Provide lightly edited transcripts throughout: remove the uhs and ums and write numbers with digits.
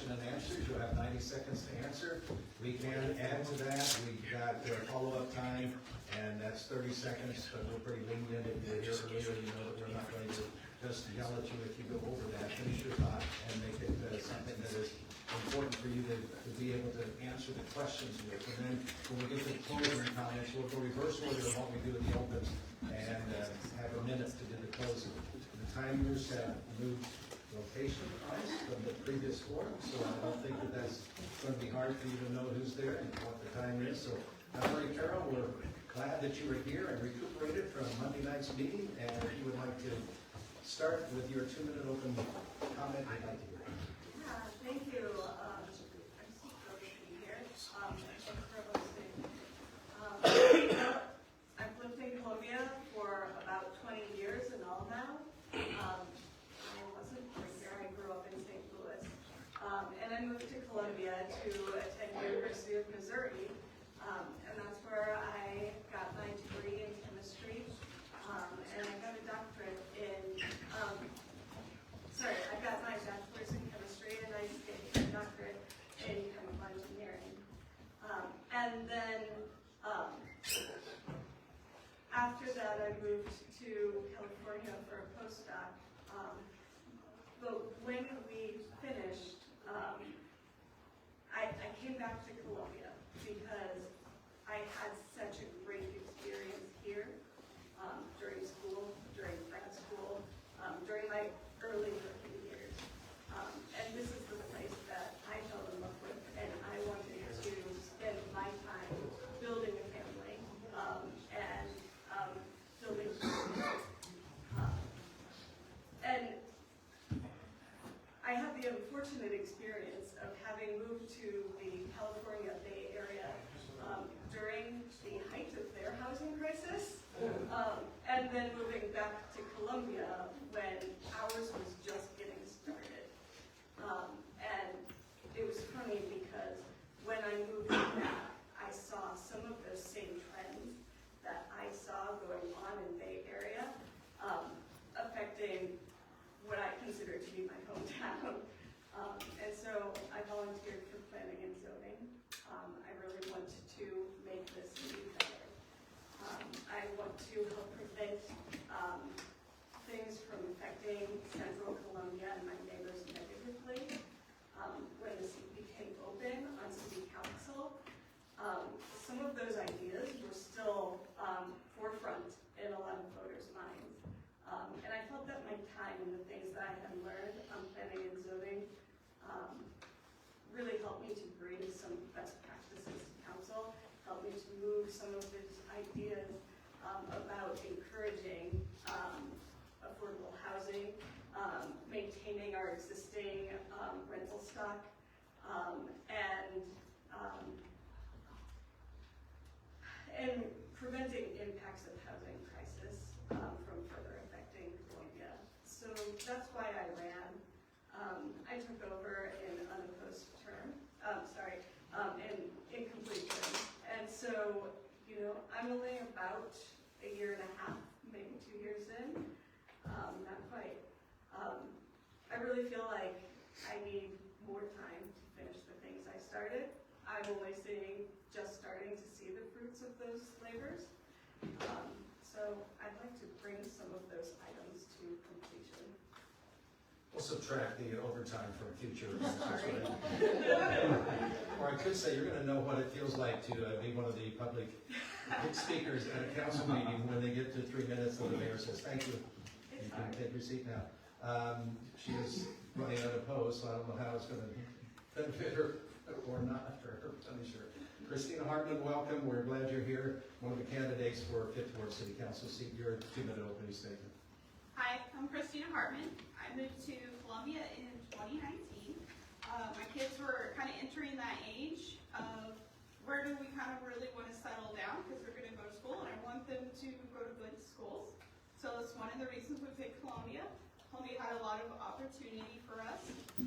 question and answers. You'll have 90 seconds to answer. We can add to that. We've got follow-up time, and that's 30 seconds, but we're pretty lenient. If you're here earlier, you know that we're not going to just yell at you if you go over that. Finish your thought and make it something that is important for you to be able to answer the questions with. And then when we get to closing comments, we'll go reverse order of what we do in the opens and have a minute to do the closing. The timers have moved location-wise from the previous forum, so I don't think that that's going to be hard for you to know who's there and what the time is. So, Harper, Carol, we're glad that you were here and recuperated from Monday night's meeting, and if you would like to start with your 2-minute open comment, I'd like to hear. Yeah, thank you. I'm so thrilled to be here. Thanks for hosting. I've lived in Columbia for about 20 years and all now. I wasn't born here. I grew up in St. Louis. And I moved to Columbia to attend University of Missouri. And that's where I got my degree in chemistry. And I got a doctorate in, I got my bachelor's in chemistry and I did a doctorate in chemical engineering. And then after that I moved to California for a postdoc. But when we finished, I came back to Columbia because I had such a great experience here during school, during grad school, during my early working years. And this is the place that I fell in love with, and I wanted to spend my time building a family and building community. And I had the unfortunate experience of having moved to the California Bay Area during the height of their housing crisis, and then moving back to Columbia when ours was just getting started. And it was funny because when I moved back, I saw some of those same trends that I saw going on in Bay Area affecting what I consider to be my hometown. And so I volunteered for planning and zoning. I really wanted to make this city better. I want to help prevent things from affecting central Columbia and my neighbors negatively. When the seat became open on city council, some of those ideas were still forefront in a lot of voters' minds. And I felt that my time and the things that I had learned on planning and zoning really helped me to bring some best practices to council, helped me to move some of these ideas about encouraging affordable housing, maintaining our existing rental stock, and preventing impacts of housing crisis from further affecting Columbia. So that's why I ran. I took over in unopposed term, in incomplete term. And so, I'm only about a year and a half, maybe 2 years in, not quite. I really feel like I need more time to finish the things I started. I'm only just starting to see the fruits of those labors. So I'd like to bring some of those items to completion. We'll subtract the overtime from future. Or I could say you're going to know what it feels like to be one of the public speakers at a council meeting when they get to 3 minutes and the mayor says, thank you. You can take your seat now. She is running unopposed, so I don't know how it's going to benefit her or not for her finisher. Christina Hartman, welcome. We're glad you're here. One of the candidates for Fifth Ward City Council seat. Your 2-minute opening statement. Hi, I'm Christina Hartman. I moved to Columbia in 2019. My kids were kind of entering that age of where do we kind of really want to settle down because they're going to go to school, and I want them to go to good schools. So that's one of the reasons we picked Columbia. Columbia had a lot of opportunity for us.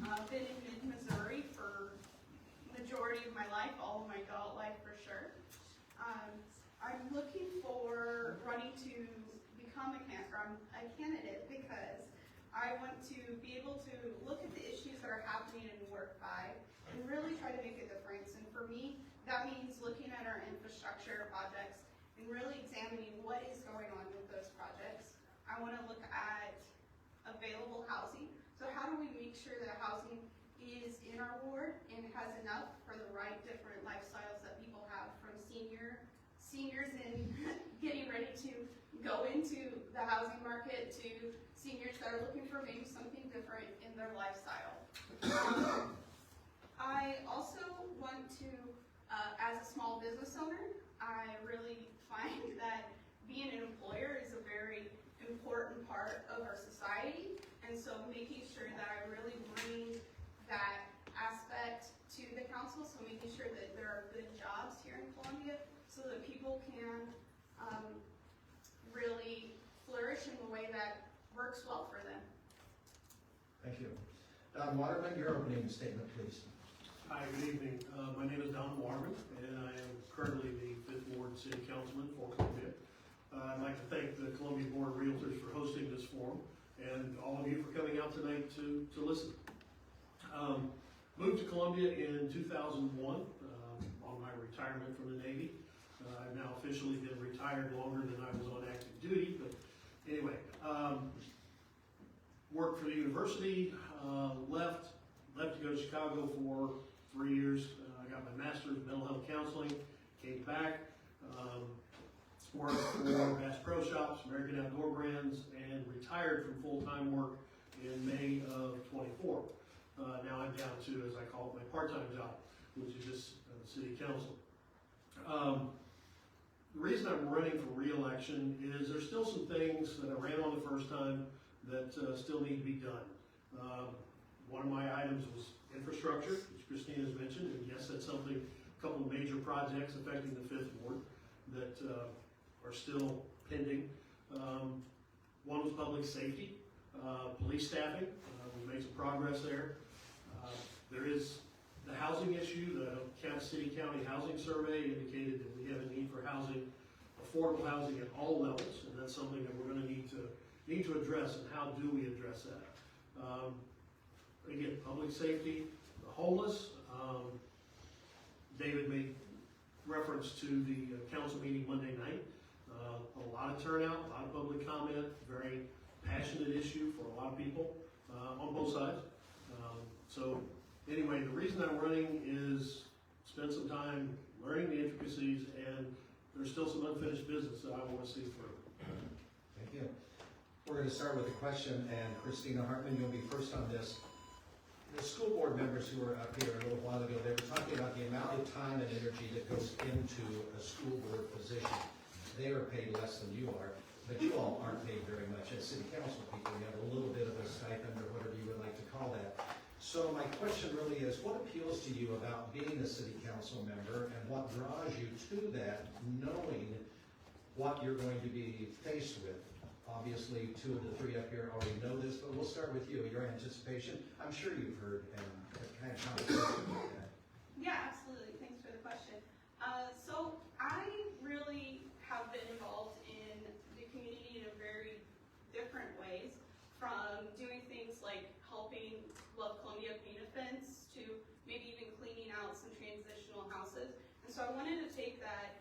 I've been in mid-Missouri for majority of my life, all of my adult life for sure. I'm looking for running to become a candidate because I want to be able to look at the issues that are happening and work by and really try to make a difference. And for me, that means looking at our infrastructure projects and really examining what is going on with those projects. I want to look at available housing. So how do we make sure that housing is in our ward and has enough for the right different lifestyles that people have, from seniors and getting ready to go into the housing market to seniors that are looking for maybe something different in their lifestyle. I also want to, as a small business owner, I really find that being an employer is a very important part of our society, and so making sure that I really bring that aspect to the council, so making sure that there are good jobs here in Columbia so that people can really flourish in the way that works well for them. Thank you. Don Waterman, your opening statement, please. Hi, good evening. My name is Don Waterman, and I am currently the 5th Ward City Councilman for Columbia. I'd like to thank the Columbia Board of Realtors for hosting this forum, and all of you for coming out tonight to listen. Moved to Columbia in 2001 on my retirement from the Navy. I've now officially been retired longer than I was on active duty, but anyway, worked for the university, left to go to Chicago for 3 years. I got my master's in mental health counseling, came back, worked for Bass Pro Shops, American Outdoor Brands, and retired from full-time work in May of 24. Now I'm down to, as I call it, my part-time job, which is just city council. The reason I'm running for re-election is there's still some things that I ran on the first time that still need to be done. One of my items was infrastructure, which Christina has mentioned, and yes, that's something, a couple of major projects affecting the 5th Ward that are still pending. One was public safety, police staffing. We made some progress there. There is the housing issue. The Kansas City County Housing Survey indicated that we have a need for housing, affordable housing at all levels, and that's something that we're going to need to address. And how do we address that? Again, public safety, the homeless. David made reference to the council meeting Monday night. A lot of turnout, a lot of public comment, very passionate issue for a lot of people on both sides. So anyway, the reason I'm running is spend some time learning the intricacies, and there's still some unfinished business that I want to see through. Thank you. We're going to start with a question, and Christina Hartman, you'll be first on this. The school board members who were up here a little while ago, they were talking about the amount of time and energy that goes into a school board position. They are paid less than you are, but you all aren't paid very much as city council people. You have a little bit of a stipend or whatever you would like to call that. So my question really is, what appeals to you about being a city council member, and what draws you to that, knowing what you're going to be faced with? Obviously, 2 of the 3 up here already know this, but we'll start with you. Your anticipation, I'm sure you've heard and have kind of conversation with that. Yeah, absolutely. Thanks for the question. So I really have been involved in the community in a very different ways, from doing things like helping Love Columbia paint a fence to maybe even cleaning out some transitional houses. And so I wanted to take that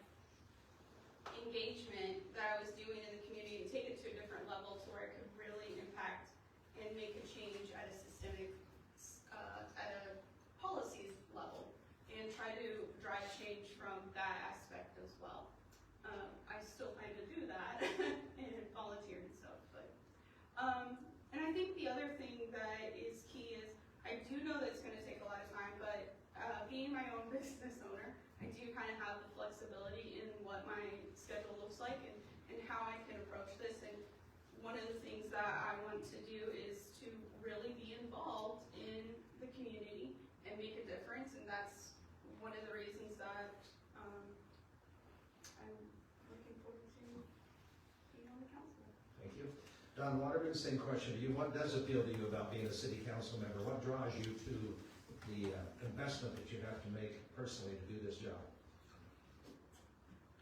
engagement that I was doing in the community and take it to a different level to where it could really impact and make a change at a systemic, at a policies level, and try to drive change from that aspect as well. I still plan to do that and volunteer and stuff, but and I think the other thing that is key is I do know that it's going to take a lot of time, but being my own business owner, I do kind of have the flexibility in what my schedule looks like and how I can approach this. And one of the things that I want to do is to really be involved in the community and make a difference, and that's one of the reasons that I'm looking forward to being on the council. Thank you. Don Waterman, same question to you. What does appeal to you about being a city council member? What draws you to the investment that you have to make personally to do this job?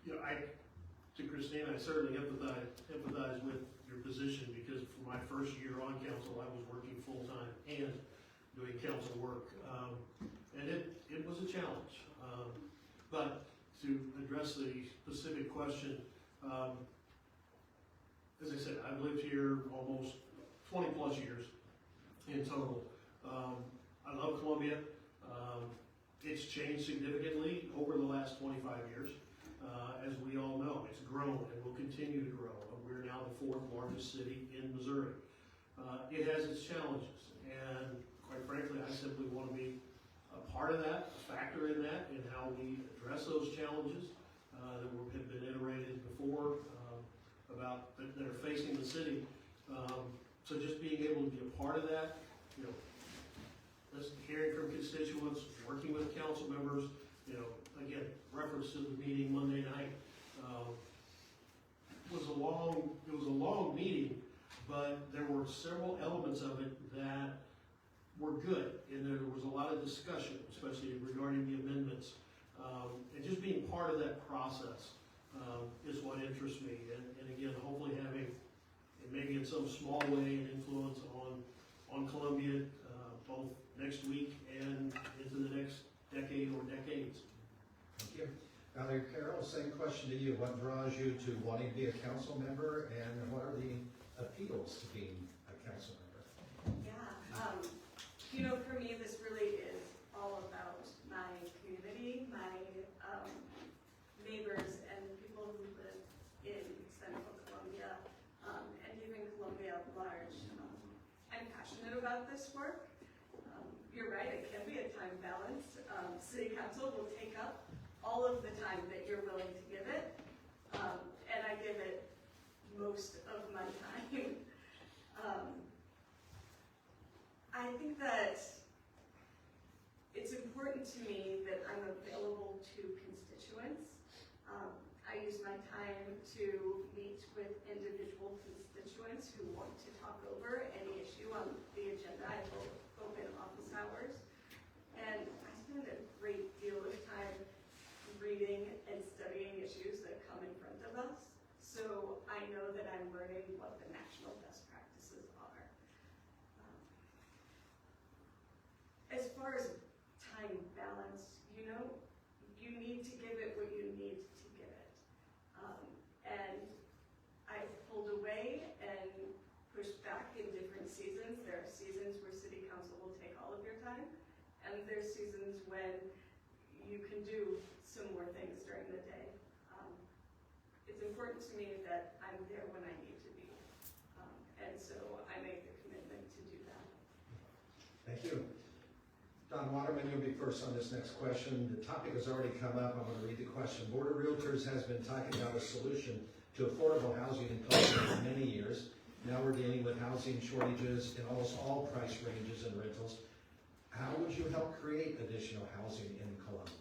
You know, to Christina, I certainly empathize with your position, because for my first year on council, I was working full-time and doing council work. And challenge. But to address the specific question, as I said, I've lived here almost 20 plus years in total. I love Columbia. It's changed significantly over the last 25 years. As we all know, it's grown and will continue to grow. We're now the 4th largest city in Missouri. It has its challenges, and quite frankly, I simply want to be a part of that, a factor in that, in how we address those challenges that have been iterated before about that are facing the city. So just being able to be a part of that, you know, hearing from constituents, working with council members, you know, again, reference to the meeting Monday night. It was a long meeting, but there were several elements of it that were good, and there was a lot of discussion, especially regarding the amendments. And just being part of that process is what interests me. And again, hopefully having, and maybe in some small way, an influence on Columbia, both next week and into the next decade or decades. Thank you. Valerie Carroll, same question to you. What draws you to wanting to be a council member, and what are the appeals to being a council member? Yeah, you know, for me, this really is all about my community, my neighbors, and people who live in Central Columbia, and even Columbia at large. I'm passionate about this work. You're right, it can be a time balance. City Council will take up all of the time that you're willing to give it, and I give it most of my time. I think that it's important to me that I'm available to constituents. I use my time to meet with individual constituents who want to talk over any issue on the agenda. I have open office hours, and I spend a great deal of time reading and studying issues that come in front of us. So I know that I'm learning what the national best practices are. As far as time balance, you know, you need to give it what you need to give it. And I've pulled away and pushed back in different seasons. There are seasons where City Council will take all of your time, and there's seasons when you can do some more things during the day. It's important to me that I'm there when I need to be, and so I make the commitment to do that. Thank you. Don Waterman, you'll be first on this next question. The topic has already come up. I'm going to read the question. Board of Realtors has been talking about a solution to affordable housing in Columbia for many years. Now we're dealing with housing shortages in almost all price ranges and rentals. How would you help create additional housing in Columbia?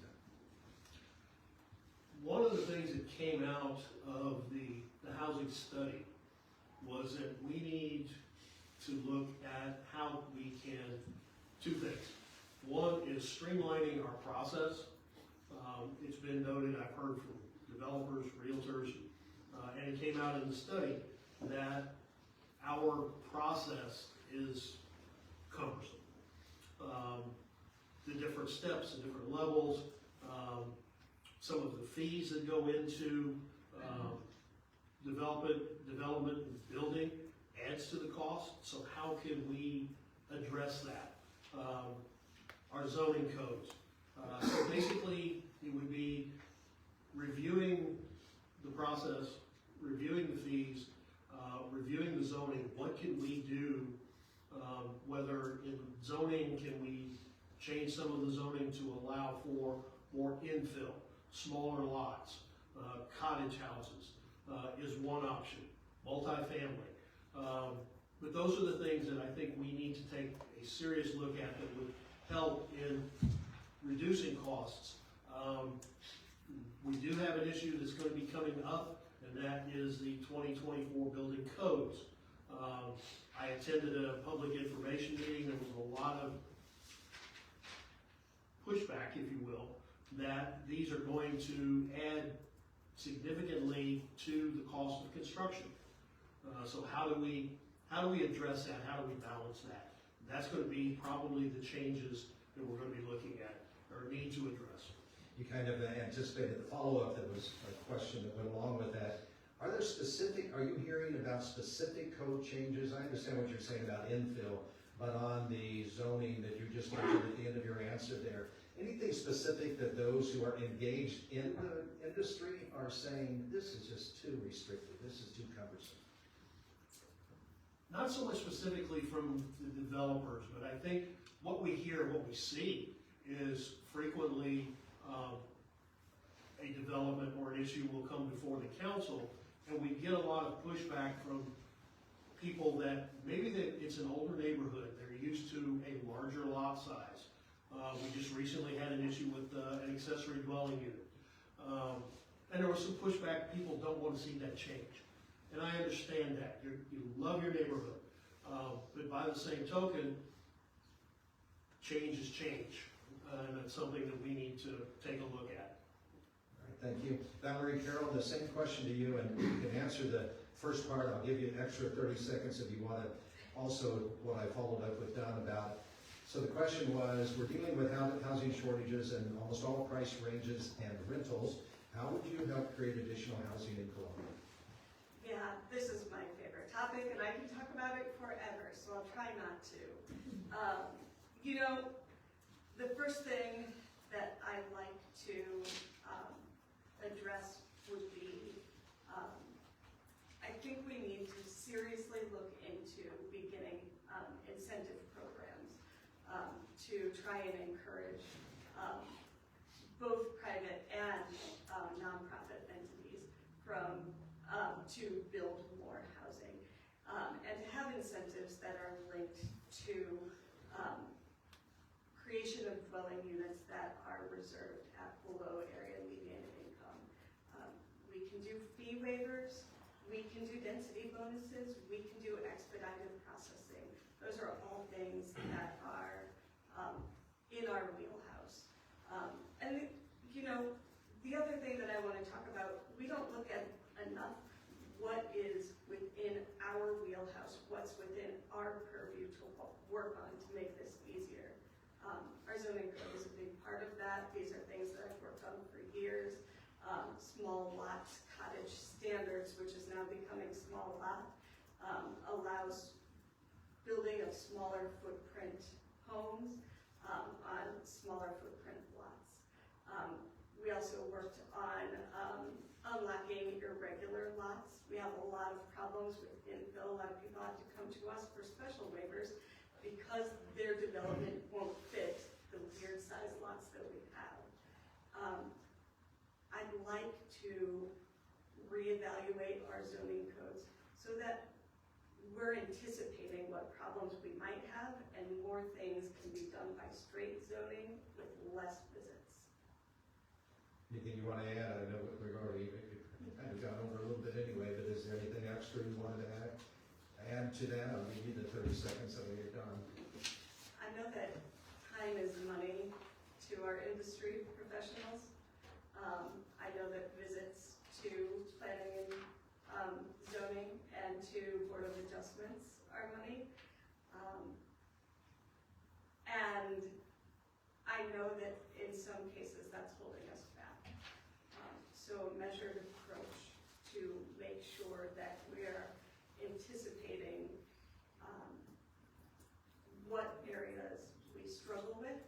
One of the things that came out of the housing study was that we need to look at how we can, two things. One is streamlining our process. It's been noted, I've heard from developers, realtors, and it came out in the study that our process is cumbersome. The different steps, the different levels, some of the fees that go into development and building adds to the cost. So how can we address that? Our zoning codes. So basically, it would be reviewing the process, reviewing the fees, reviewing the zoning. What can we do? Whether in zoning, can we change some of the zoning to allow for more infill, smaller lots, cottage houses is one option, multifamily. But those are the things that I think we need to take a serious look at that would help in reducing costs. We do have an issue that's going to be coming up, and that is the 2024 building codes. I attended a public information meeting. There was a lot of pushback, if you will, that these are going to add significantly to the cost of construction. So how do we address that? How do we balance that? That's going to be probably the changes that we're going to be looking at, or or need to address. You kind of anticipated the follow-up that was a question that went along with that. Are you hearing about specific code changes? I understand what you're saying about infill, but on the zoning that you just mentioned at the end of your answer there, anything specific that those who are engaged in the industry are saying, this is just too restrictive, this is too cumbersome? Not so much specifically from the developers, but I think what we hear, what we see is frequently a development or an issue will come before the council, and we get a lot of pushback from people that maybe it's an older neighborhood, they're used to a larger lot size. We just recently had an issue with an accessory dwelling unit. And there was some pushback, people don't want to see that change. And I understand that, you love your neighborhood. But by the same token, change is change. And it's something that we need to take a look at. All right, thank you. Valerie, Carol, the same question to you, and you can answer the first part. I'll give you an extra 30 seconds if you want to. Also, what I followed up with Don about. So the question was, we're dealing with housing shortages and almost all price ranges and rentals. How would you help create additional housing in Columbia? Yeah, this is my favorite topic, and I can talk about it forever, so I'll try not to. You know, the first thing that I'd like to address would be, I think we need to seriously look into beginning incentive programs to try and encourage both private and nonprofit entities to build more housing, and to have incentives that are linked to creation of dwelling units that are reserved at below area median income. We can do fee waivers, we can do density bonuses, we can do expedited processing. Those are all things that are in our wheelhouse. And you know, the other thing that I want to talk about, we don't look at enough what is within our wheelhouse, what's within our purview to work on to make this easier. Our zoning code is a big part of that. These are things that I've worked on for years. Small lots, cottage standards, which is now becoming small lot, allows building of smaller footprint homes on smaller footprint lots. We also worked on unlocking irregular lots. We have a lot of problems with infill. A lot of people have to come to us for special waivers because their development won't fit the weird size lots that we have. I'd like to reevaluate our zoning codes so that we're anticipating what problems we might have and more things can be done by straight zoning with less visits. Anything you want to add? I know we've already kind of gone over a little bit anyway, but is there anything extra you wanted to add to that? I'll give you the 30 seconds and you're done. I know that time is money to our industry professionals. I know that visits to planning and zoning and to Board of Adjustments are money. And I know that in some cases that's holding us back. So a measured approach to make sure that we're anticipating what areas we struggle with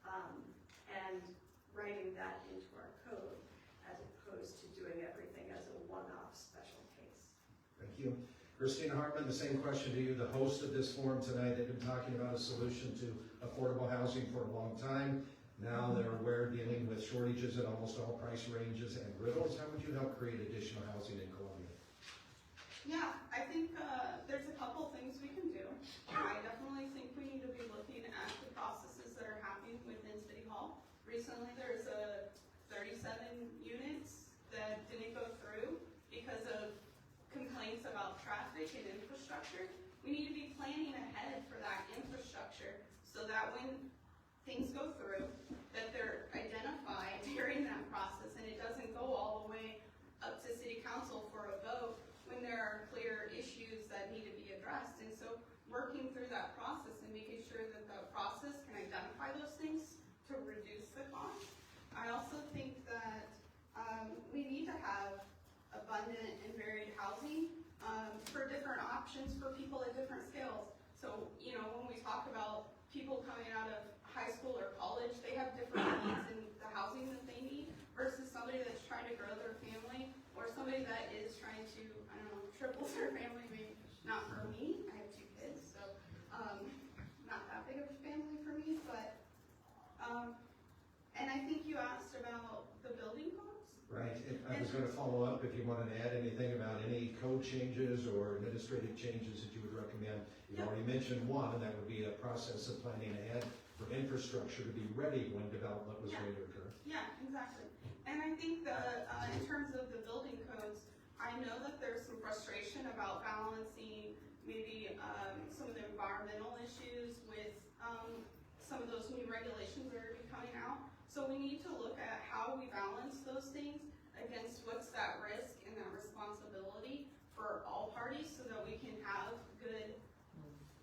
and writing that into our code as opposed to doing everything as a one-off special case. Thank you. Christina Hartman, the same question to you. The host of this forum tonight, they've been talking about a solution to affordable housing for a long time. Now they're aware dealing with shortages at almost all price ranges and riddles. How would you help create additional housing in Columbia? Yeah, I think there's a couple things we can do. I definitely think we need to be looking at the processes that are happening within City Hall. Recently, there's 37 units that didn't go through because of complaints about traffic and infrastructure. We need to be planning ahead for that infrastructure so that when things go through, that they're identified during that process and it doesn't go all the way up to City Council for a vote when there are clear issues that need to be addressed. And so working through that process and making sure that the process can identify those things to reduce the larger family, maybe not for me. I have 2 kids, so not that big of a family for me. But and I think you asked about the building codes. Right, I was gonna follow up if you wanted to add anything about any code changes or administrative changes that you would recommend. You already mentioned one, and that would be a process of planning ahead for infrastructure to be ready when development was going to occur. Yeah, exactly. And I think that in terms of the building codes, I know that there's some frustration about balancing maybe some of the environmental issues with some of those new regulations that are coming out. So we need to look at how we balance those things against what's that risk and that responsibility for all parties so that we can have good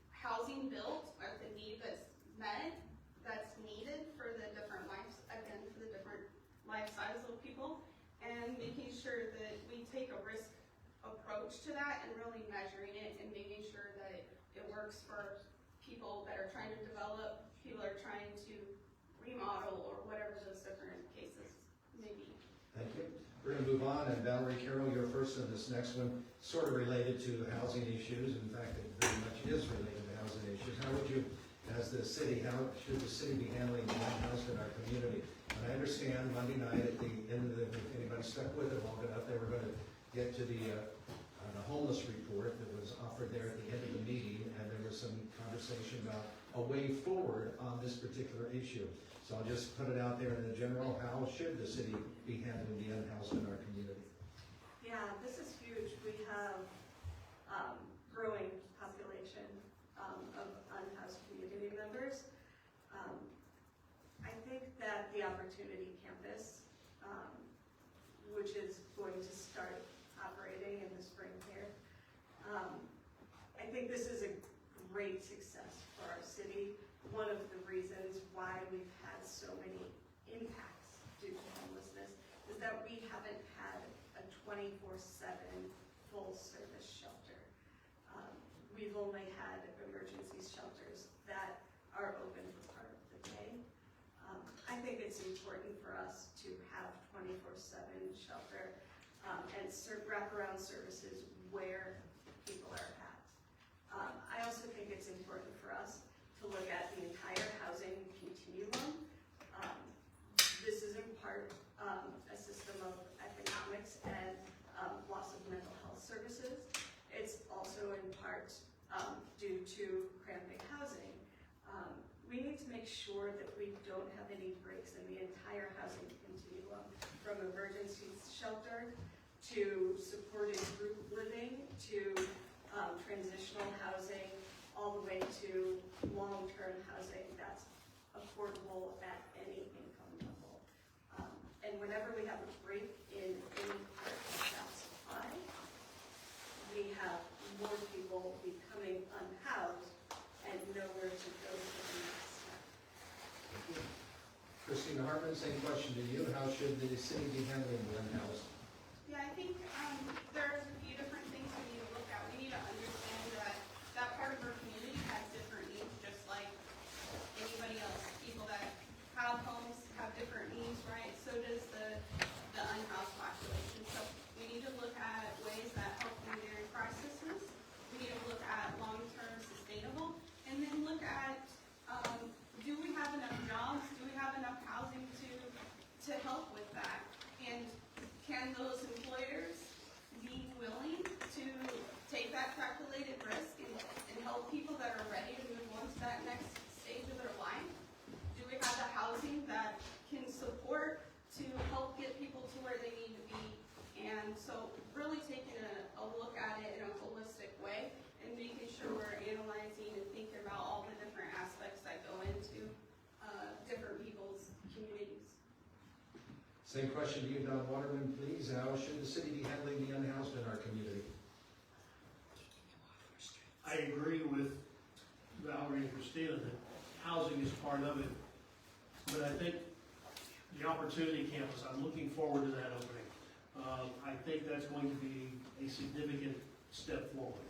housing built at the need that's met, that's needed for the different lives, again, for the different life sizes of people, and making sure that we take a risk approach to that and really measuring it and making sure that it works for people that are trying to develop, people that are trying to remodel, or whatever those different cases may be. Thank you. We're gonna move on, and Valerie Carroll, you're first in this next one, sort of related to housing issues. In fact, it very much is related to housing issues. How would you, as the city, how should the city be handling the unhoused in our community? And I understand Monday night at the end of the, if anybody stuck with it long enough, they were gonna get to the homeless report that was offered there at the end of the meeting, and there was some conversation about a way forward on this particular issue. So I'll just put it out there in the general, how should the city be handling the unhoused in our community? Yeah, this is huge. We have growing population of unhoused community members. I think that the Opportunity Campus, which is going to start operating in the spring here, I think this is a great success for our city. One of the reasons why we've had so many impacts due to homelessness is that we haven't had a 24/7 full service shelter. We've only had emergency shelters that are open for part of the day. I think it's important for us to have 24/7 shelter and wraparound services where people are at. I also think it's important for us to look at the entire housing continuum. This is in part a system of economics and loss of mental health services. It's also in part due to cramping housing. We need to make sure that we don't have any breaks in the entire housing continuum, from emergency shelter to supported group living to transitional housing, all the way to long-term housing that's affordable at any income level. And whenever we have a break in any part of that supply, we have more people becoming unhoused and nowhere to go for the next step. Thank you. Christina Hartman, same question to you. How should the city be handling the unhoused? Yeah, I think there's a few different things we need to look at. We need to understand that that part of our community has different needs, just like anybody else. People that have homes have different needs, right? So does the unhoused population. So we need to look at ways that help them during crises. We need to look at long-term sustainable, and then look at do we have enough jobs? Do we have enough housing to help with that? And can those employers be willing to take that calculated risk and help people that are ready to move on to that next stage of their life? Do we have the housing that can support to help get people to where they need to be? And so really taking a look at it in a holistic way and making sure we're analyzing and thinking about all the different aspects that go into different people's communities. Same question to you, Don Waterman, please. How should the city be handling the unhoused in our community? I agree with Valerie and Christina that housing is part of it, but I think the Opportunity Campus, I'm looking forward to that opening. I think that's going to be a significant step forward.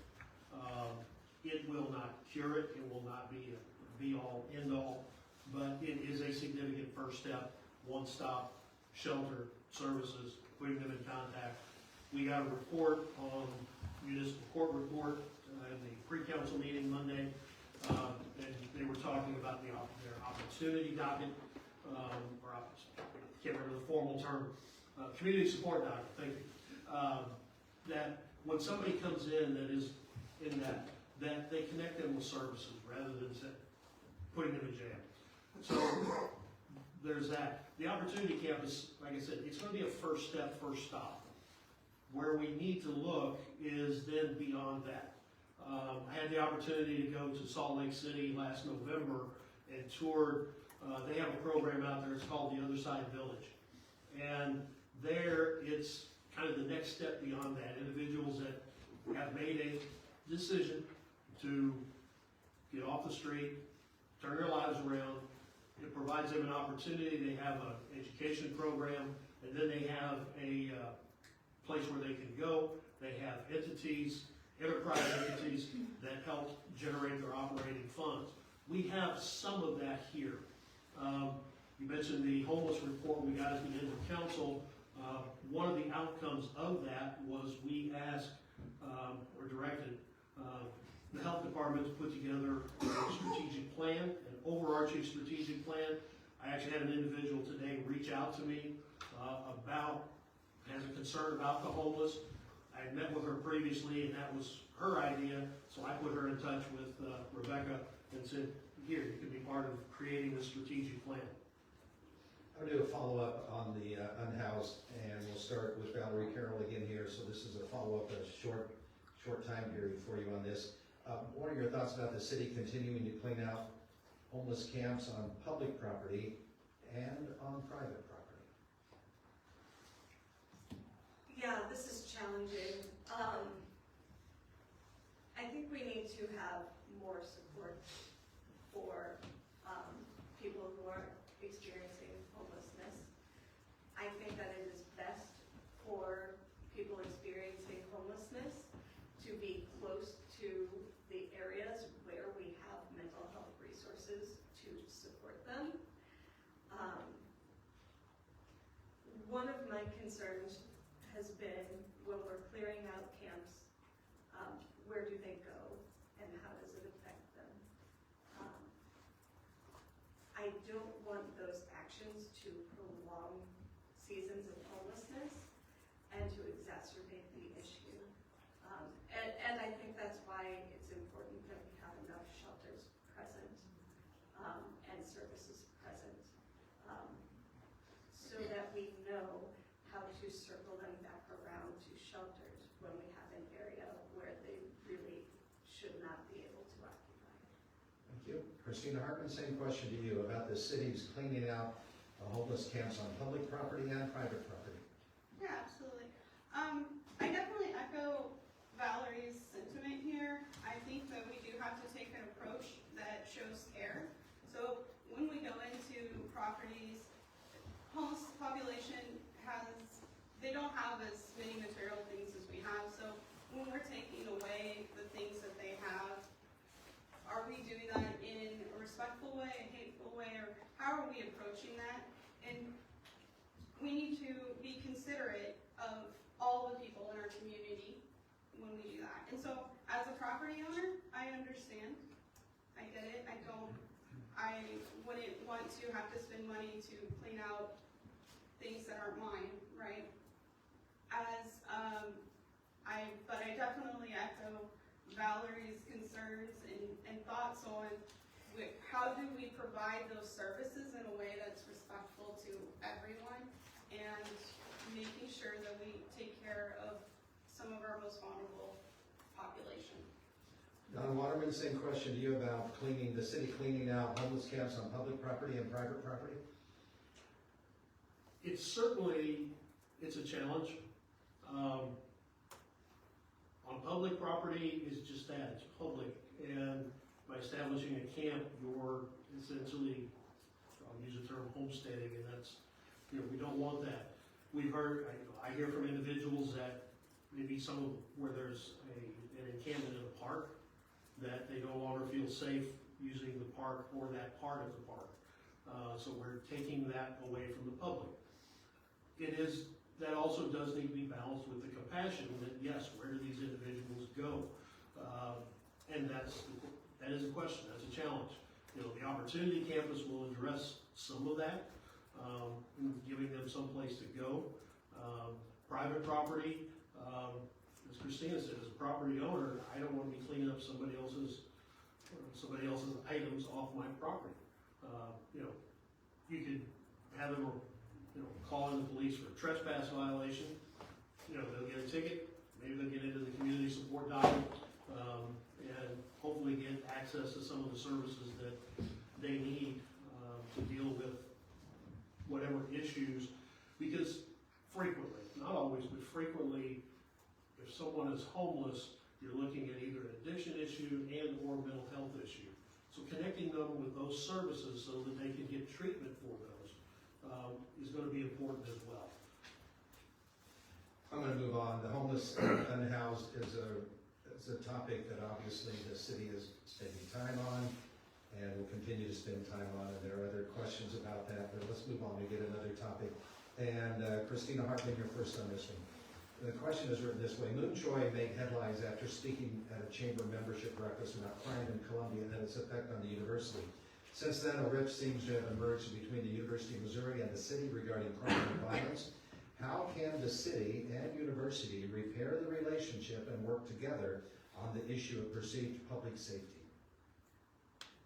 It will not cure it, it will not be a be-all, end-all, but it is a significant first step, one-stop shelter services, putting them in contact We got a report on municipal court report in the pre-council meeting Monday, and they were talking about their opportunity docket, can't remember the formal term, community support docket, thank you. That when somebody comes in that is in that they connect them with services rather than putting them in jail. So there's that. The Opportunity Campus, like I said, it's going to be a first step, first stop. Where we need to look is then beyond that. I had the opportunity to go to Salt Lake City last November and toured. They have a program out there, it's called the Other Side Village. And there it's kind of the next step beyond that. Individuals that have made a decision to get off the street, turn their lives around. It provides them an opportunity. They have an education program, and then they have a place where they can go. They have entities, enterprise entities that help generate their operating funds. We have some of that here. You mentioned the homeless report we got at the end of council. One of the outcomes of that was we asked or directed the health department to put together a strategic plan, an overarching strategic plan. I actually had an individual today reach out to me has a concern about the homeless. I had met with her previously, and that was her idea, so I put her in touch with Rebecca and said, here, you can be part of creating the strategic plan. I'll do a follow-up on the unhoused, and we'll start with Valerie Carroll again here. So this is a follow-up, a short time period for you on this. What are your thoughts about the city continuing to clean out homeless camps on public property and on private property? Yeah, this is challenging. I think we need to have more support for people who are experiencing homelessness. I think that it is best for people experiencing homelessness to be close to the areas where we have mental health resources to support them. One of my concerns has been when we're clearing out camps, where do they go and how does it affect them? I don't want those actions to prolong seasons of homelessness and to exacerbate the issue. And I think that's why it's important that we have enough shelters present and services present so that we know how to circle them back around to shelters when we have an area where they really should not be able to occupy. Thank you. Christina Hartman, same question to you about the city's cleaning out homeless camps on public property and private property. Yeah, absolutely. I definitely echo Valerie's sentiment here. I think that we do have to take an approach that shows care. So when we go into properties, homeless population they don't have as many material things as we have. So when we're taking away the things that they have, are we doing that in a respectful way, a hateful way, or how are we approaching that? And we need to be considerate of all the people in our community when we do that. And so as a property owner, I understand. I get it. I wouldn't want to have to spend money to clean out things that aren't mine, right? But I definitely echo Valerie's concerns and thoughts on how do we provide those services in a way that's respectful to everyone and making sure that we take care of some of our most vulnerable population. Don Waterman, same question to you about the city cleaning out homeless camps on public property and private property. It's a challenge. On public property is just that, it's public, and by establishing a camp, you're essentially, I'll use the term homesteading, and that's, we don't want that. We've heard, I hear from individuals that maybe where there's an encampment in a park, that they no longer feel safe using the park or that part of the park. So we're taking that away from the public. It is that also does need to be balanced with the compassion that, yes, where do these individuals go? And that is a question, that's a challenge. You know, the Opportunity Campus will address some of that, giving them some place to go. Private property, as Christina said, as a property owner, I don't want to be cleaning up somebody else's items off my property. You know, you could have them, you know, call in the police for a trespass violation. You know, they'll get a ticket, maybe they'll get into the community support docket, and hopefully get access to some of the services that they need to deal with whatever issues. Because frequently, not always, but frequently, if someone is homeless, you're looking at either an addiction issue and or mental health issue. So connecting them with those services so that they can get treatment for those is going to be important as well. I'm going to move on. The homeless and unhoused is a topic that obviously the city is spending time on and will continue to spend time on, and there are other questions about that, but let's move on to get another topic. And Christina Hartman, you're first on this one. The question is written this way: Moon Choi made headlines after speaking at a chamber membership breakfast about crime in Columbia and its effect on the university. Since then, a rift seems to have emerged between the University of Missouri and the city regarding crime and violence. How can the city and university repair the relationship and work together on the issue of perceived public safety?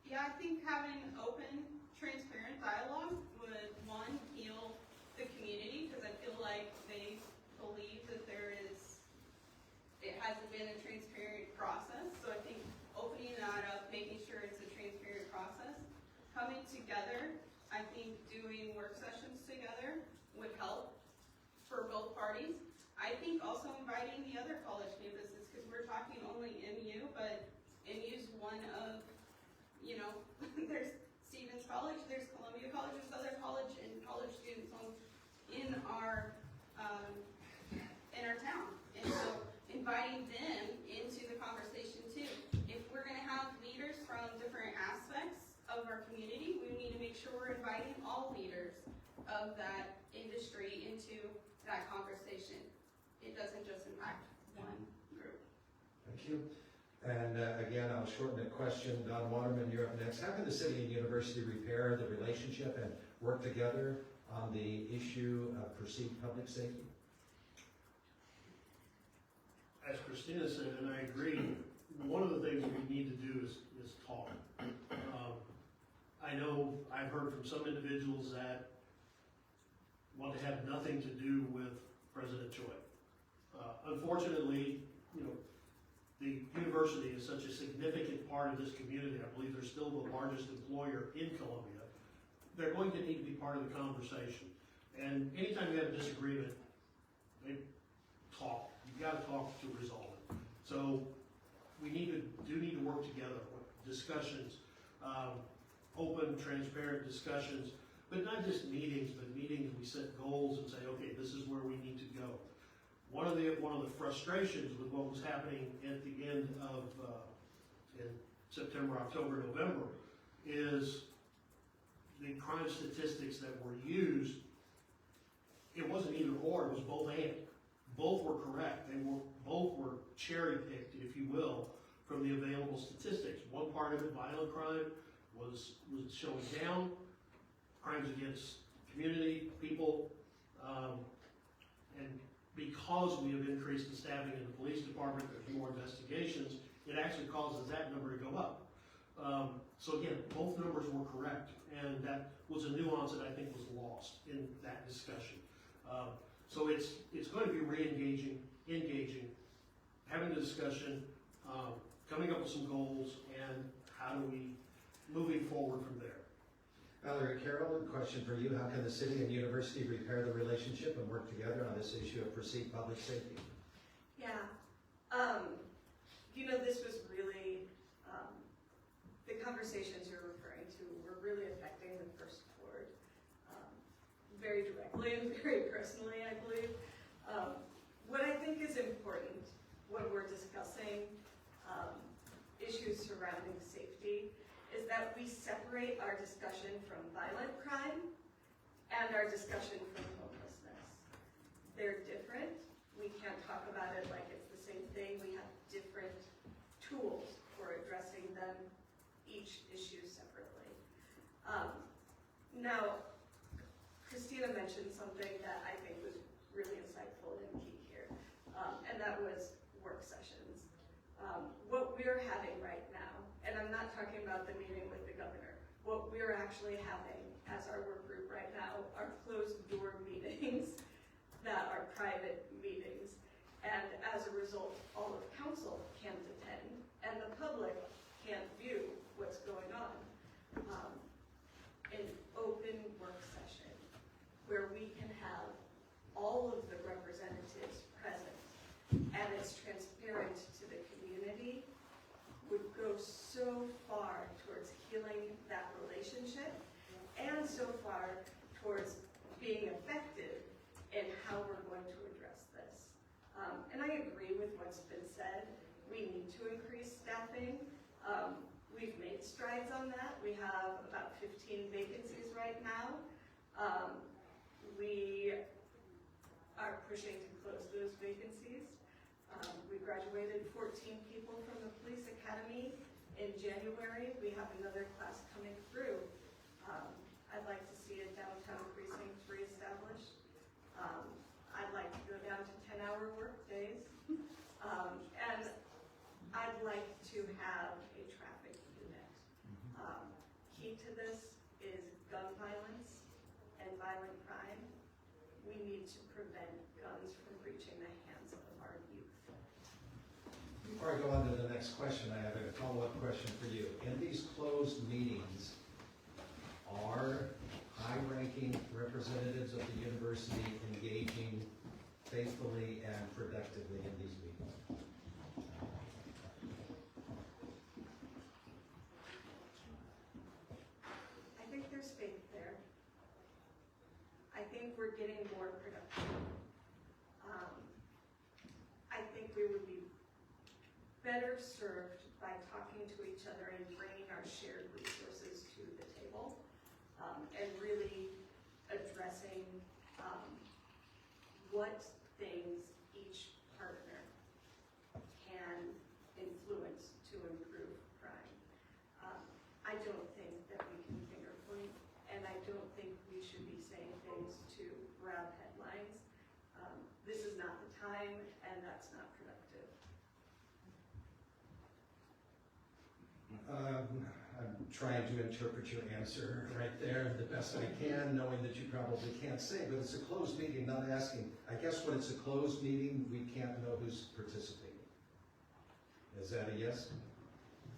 Yeah, I think having open, transparent dialogue would, one, heal the community, because I feel like they believe that it hasn't been a transparent process. So I think opening that up, making sure it's a transparent process, coming together, I think doing work sessions together would help for both parties. I think also inviting the other college campuses, because we're talking only MU, but MU's one of, you know, there's Stevens College, there's Columbia College, there's other college and college students in our town. And so inviting them into the conversation too. If we're gonna have leaders from different aspects of our community, we need to make sure we're inviting all leaders of that industry into that conversation. It doesn't just impact one group. Thank you. And again, I'll shorten the question. Don Waterman, you're up next. How can the city and university repair the relationship and work together on the issue of perceived public safety? As Christina said, and I agree, one of the things we need to do is talk. I know I've heard from some individuals that want to have nothing to do with President Choi. Unfortunately, you know, the university is such a significant part of this community. I believe they're still the largest employer in Columbia. They're going to need to be part of the conversation. And anytime you have a disagreement, they talk. You've got to talk to resolve it. So we need to work together with discussions, open, transparent discussions, but not just meetings, but meetings we set goals and say, okay, this is where we need to go. One of the frustrations with what was happening at the end of in September, October, November is the crime statistics that were used. It wasn't either or, it was both and. Both were correct. Both were cherry picked, if you will, from the available statistics. One part of it, violent crime, was showing down. Crimes against community, people, and because we have increased the staffing in the police department, there's more investigations, it actually causes that number to go up. So again, both numbers were correct, and that was a nuance that I think was lost in that discussion. So it's going to be re-engaging, engaging, having the discussion, coming up with some goals, and how do we moving forward from there. Valerie Carroll, a question for you. How can the city and university repair the relationship and work together on this issue of perceived public safety? Yeah, you know, this was really, the conversations you're referring to were really affecting the first board, very directly and very personally, I believe. What I think is important when we're discussing issues surrounding safety is that we separate our discussion from violent crime and our discussion from homelessness. Now, Christina mentioned something that I think was really insightful and key here, and that was work sessions. What we're having right now, and I'm not talking about the meeting with the governor, what we're actually having as our work group right now are closed door meetings that are private meetings. And as a result, all of council can't attend and the public can't view what's going on. An open work session where we can have all of the representatives present and it's transparent to the community would go so far towards healing that relationship and so far towards being effective in how we're going to address this. And I agree with what's been said. We need to increase staffing. We've made strides on that. We have about 15 vacancies right now. We are pushing to close those vacancies. We graduated 14 people from the police academy in January. We have another class coming through. I'd like to see a downtown precinct reestablished. I'd like to go down to 10-hour work days. And I'd like to have a traffic unit. Key to this is gun violence and violent crime. We need to prevent guns from reaching the hands of our youth. Before I go on to the next question, I have a follow-up question for you. In these closed meetings, are high-ranking representatives of the university engaging faithfully and productively in these meetings? I think there's faith there. I think we're getting more productive. I think we would be better served by talking to each other and bringing our shared resources to the table, and really addressing what things each partner can influence to improve crime. I don't think that we can finger point, and I don't think we should be saying things to grab headlines. This is not the time, and that's not productive. I'm trying to interpret your answer right there the best I can, knowing that you probably can't say, but it's a closed meeting, not asking. I guess when it's a closed meeting, we can't know who's participating. Is that a yes?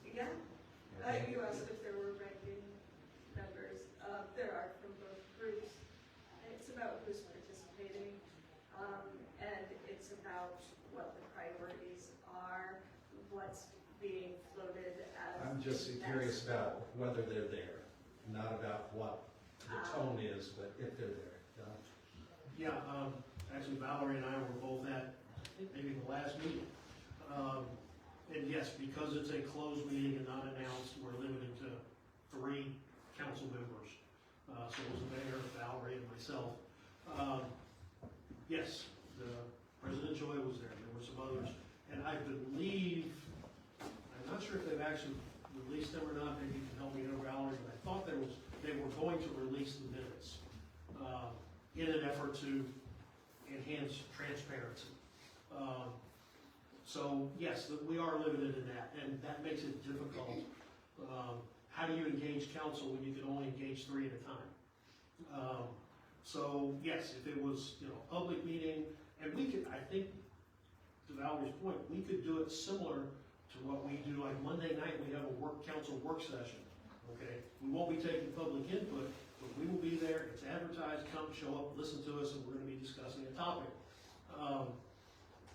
Yeah. Okay. You asked if there were ranking members. There are from both groups. It's about who's participating, and it's about what the priorities are, what's being floated as. I'm just curious about whether they're there, not about what the tone is, but if they're there. Yeah, actually Valerie and I were both at, I think maybe the last meeting. And yes, because it's a closed meeting and not announced, we're limited to 3 council members. So it was the mayor, Valerie, and myself. Yes, President Joy was there. There were some others. And I believe, I'm not sure if they've actually released them or not. Maybe you can help me know, Valerie, but I thought they were going to release the minutes in an effort to enhance transparency. So yes, we are limited in that, and that makes it difficult. How do you engage council when you can only engage 3 at a time? So yes, if it was, a public meeting, and we could, I think, to Valerie's point, we could do it similar to what we do, like Monday night, we have a council work session, okay? We won't be taking public input, but we will be there, it's advertised, come, show up, listen to us, and we're gonna be discussing a topic.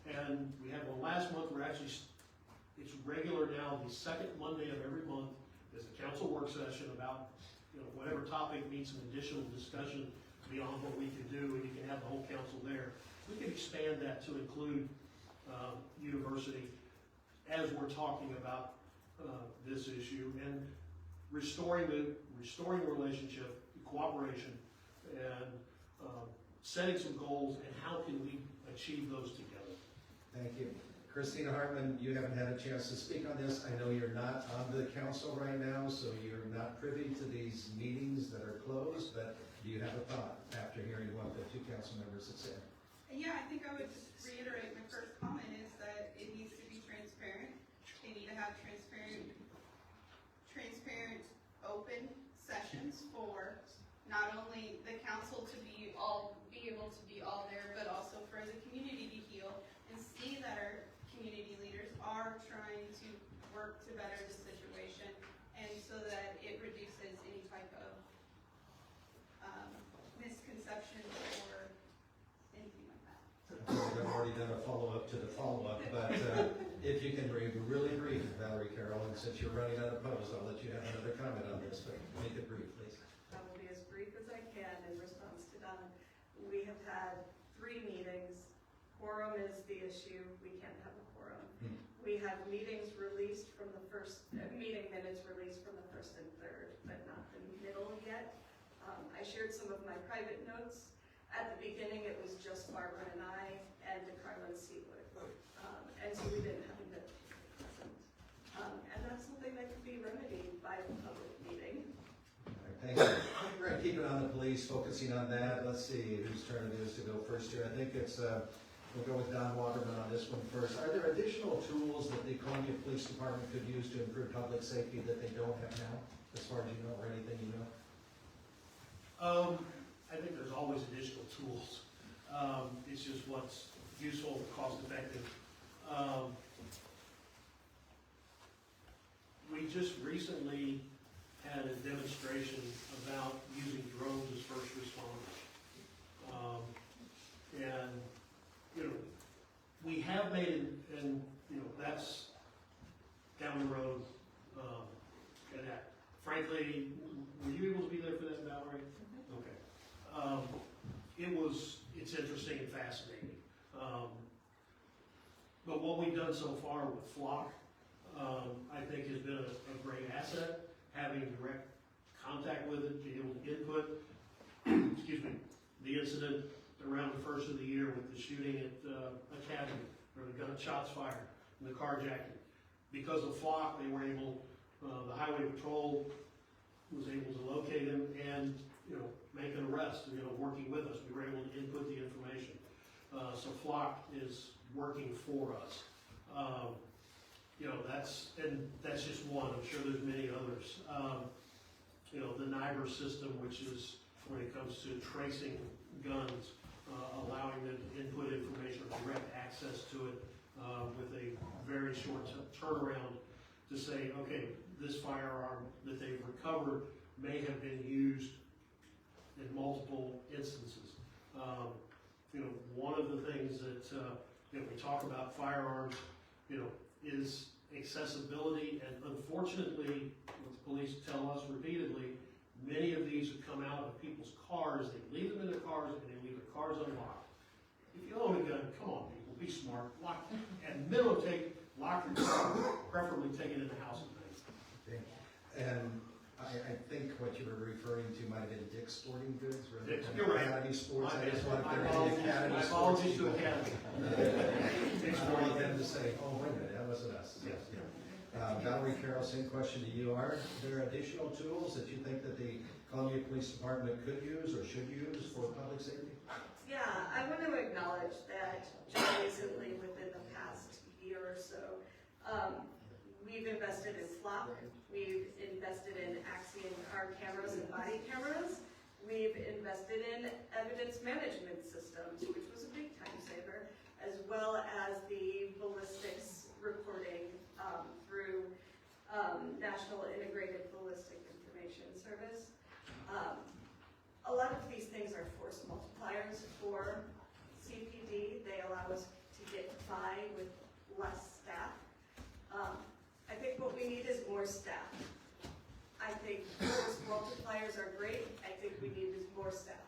And we had one last month, it's regular now, the second Monday of every month is a council work session about, whatever topic needs some additional discussion beyond what we can do, and you can have the whole council there. We can expand that to include university as we're talking about this issue and restoring relationship, cooperation, and setting some goals and how can we achieve those together. Thank you. Christina Hartman, you haven't had a chance to speak on this. I know you're not on the council right now, so you're not privy to these meetings that are closed, but do you have a thought after hearing what the two council members have said? Yeah, I think I would just reiterate my first comment is that it needs to be transparent. They need to have transparent, open sessions for not only the council to be able to be all there, but also for the community to heal and see that our community leaders are trying to work to better the situation, and so that it reduces any type of misconception or anything like that. I've already done a follow-up to the follow-up, but if you can be really brief, Valerie Carroll, and since you're running unopposed, I'll let you have another comment on this, but make it brief, please. I will be as brief as I can in response to Donna. We have had 3 meetings. Quorum is the issue. We can't have a quorum. We have meetings released from the first, meeting minutes released from the first and third, but not the middle yet. I shared some of my private notes. At the beginning, it was just Barbara and I and Carla Seawood. And so we didn't have a bit present. And that's something that can be remedied by a public meeting. Thank you. We're going to keep it on the police, focusing on that. Let's see whose turn it is to go first here. I think it's, we'll go with Don Waterman on this one first. Are there additional tools that the Columbia Police Department could use to improve public safety that they don't have now, as far as you know, or anything you know? I think there's always additional tools. It's just what's useful, cost effective. We just recently had a demonstration about using drones as first responders. And, you know, we have made it, and, you know, that's down the road. And that, frankly, were you able to be there for that, Valerie? Okay. It's interesting and fascinating. But what we've done so far with Flock, I think has been a great asset. Having direct contact with it, being able to input, excuse me, the incident around the first of the year with the shooting at Academy, where the gunshots fired and the carjacking. Because of Flock, they were able, the highway patrol was able to locate him and, you know, make an arrest, you know, working with us. We were able to input the information. So Flock is working for us. You know, that's just one. I'm sure there's many others. You know, the NIBR system, which is when it comes to tracing guns, allowing them to input information or direct access to it with a very short turnaround to say, okay, this firearm that they've recovered may have been used in multiple instances. You know, one of the things that we talk about firearms, you know, is accessibility, and unfortunately, what the police tell us repeatedly, many of these have come out of people's cars. They leave them in their cars, and they leave their cars unlocked. If you own a gun, come on, people, be smart. Lock, and minimum, lock your car, preferably take it in the house at night. Okay. And I think what you were referring to might have been Dick's Sporting Goods, rather than You're right. Academy Sports. I just wanted My to apologies, apologies to Academy. I wanted them to say, oh, wait a minute, that wasn't us. Yes. Yeah. Valerie Carroll, same question to you. Are there additional tools that you think that the Columbia Police Department could use or should use for public safety? Yeah, I want to acknowledge that just recently, within the past year or so, we've invested in Flock, we've invested in our cameras and body cameras, we've invested in evidence management systems, which was a big time saver, as well as the ballistics reporting through National Integrated Ballistic Information Service. A lot of these things are force multipliers for CPD. They allow us to get by with less staff. I think what we need is more staff. I think force multipliers are great. I think we need is more staff.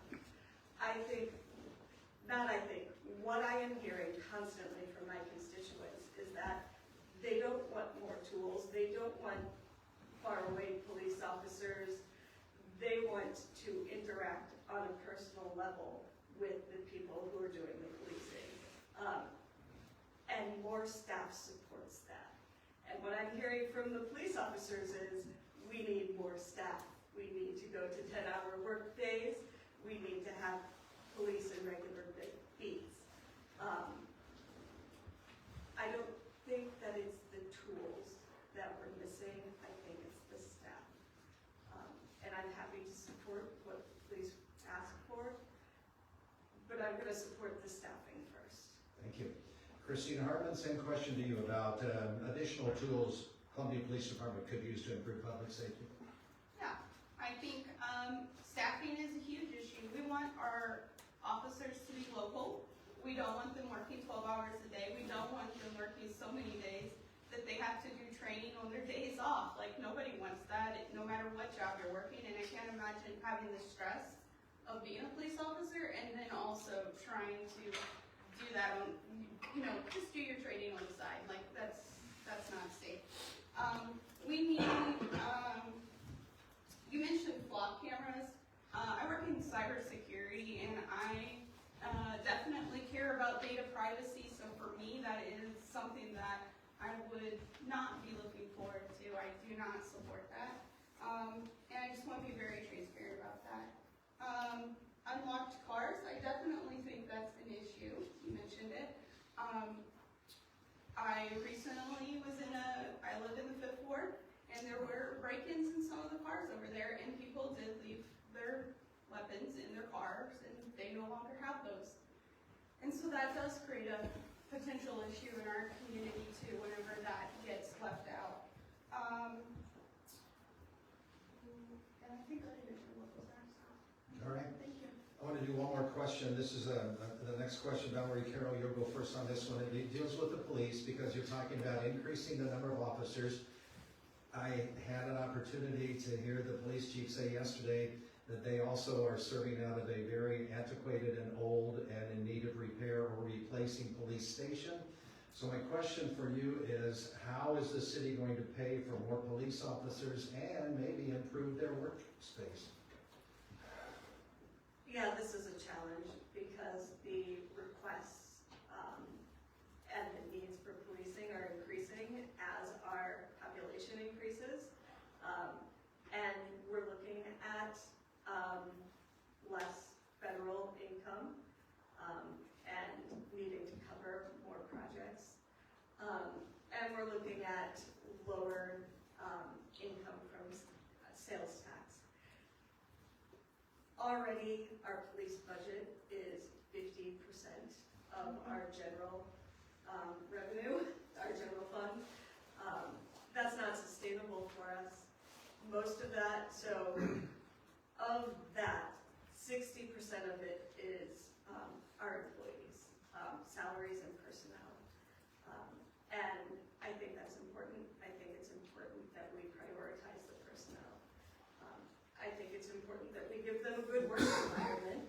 What I am hearing constantly from my constituents is that they don't want more tools. They don't want faraway police officers. They want to interact on a personal level with the people who are doing the policing. And and more staff supports that. And what I'm hearing from the police officers is, we need more staff. We need to go to 10-hour work days. We need to have police in regular beats. I don't think that it's the tools that we're missing. I think it's the staff. And I'm happy to support what police ask for, but I'm going to support the staffing first. Thank you. Christina Hartman, same question to you about additional tools Columbia Police Department could use to improve public safety. Yeah, I think staffing is a huge issue. We want our officers to be local. We don't want them working 12 hours a day. We don't want them working so many days that they have to do training on their days off. Like, nobody wants that, no matter what job you're working. And I can't imagine having the stress of being a police officer and then also trying to do that on, just do your training on the side. Like, that's not safe. We need, you mentioned flock cameras. I work in cybersecurity, and I definitely care about data privacy. So for me, that is something that I would not be looking forward to. I do not support that. And I just want to be very transparent about that. Unlocked cars, I definitely think that's an issue. You mentioned it. I recently I lived in the 5th Ward, and there were break-ins in some of the cars over there, and people did leave their weapons in their cars, and they no longer have those. And so that does create a potential issue in our community too, whenever that gets left out. And I think I mentioned what was next. All right. Thank you. I want to do one more question. This is the next question. Valerie Carroll, you'll go first on this one. It deals with the police because you're talking about increasing the number of officers. I had an opportunity to hear the police chief say yesterday that they also are serving out of a very antiquated and old and in need of repair or replacing police station. So my question for you is, how is the city going to pay for more police officers and maybe improve their workspace? Yeah, this is a challenge because the requests and the needs for policing are increasing as our population increases. And we're looking at less federal income and needing to cover more projects. And we're looking at lower income from sales tax. Already, our police budget is 50% of our general revenue, our general fund. That's not sustainable for us. Most of that, so of that, 60% of it is our employees, salaries and personnel. And I think that's important. I think it's important that we prioritize the personnel. I think it's important that we give them a good work environment.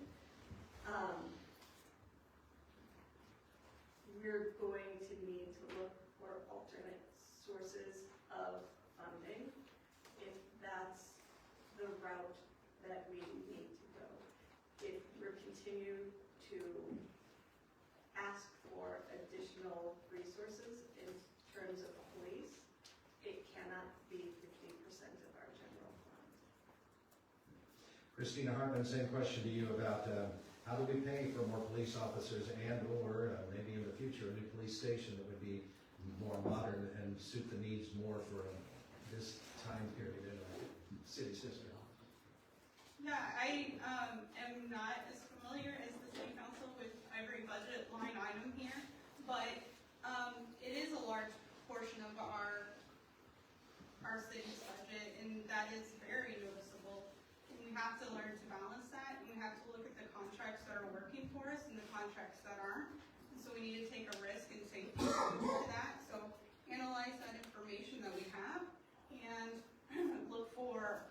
We're going to need to look for alternate sources of funding if that's the route that we need to go. If we're continue to ask for additional resources in terms of police, it cannot be 50% of our general fund. Christina Hartman, same question to you about how do we pay for more police officers and or maybe in the future a new police station that would be more modern and suit the needs more for this time period in our city system? Yeah, I am not as familiar as the city council with every budget line item here, but it is a large portion of our city's budget, and that is very noticeable. And we have to learn to balance that, and we have to look at the contracts that are working for us and the contracts that aren't. And so we need to take a risk and safety to that. So analyze that information that we have and look for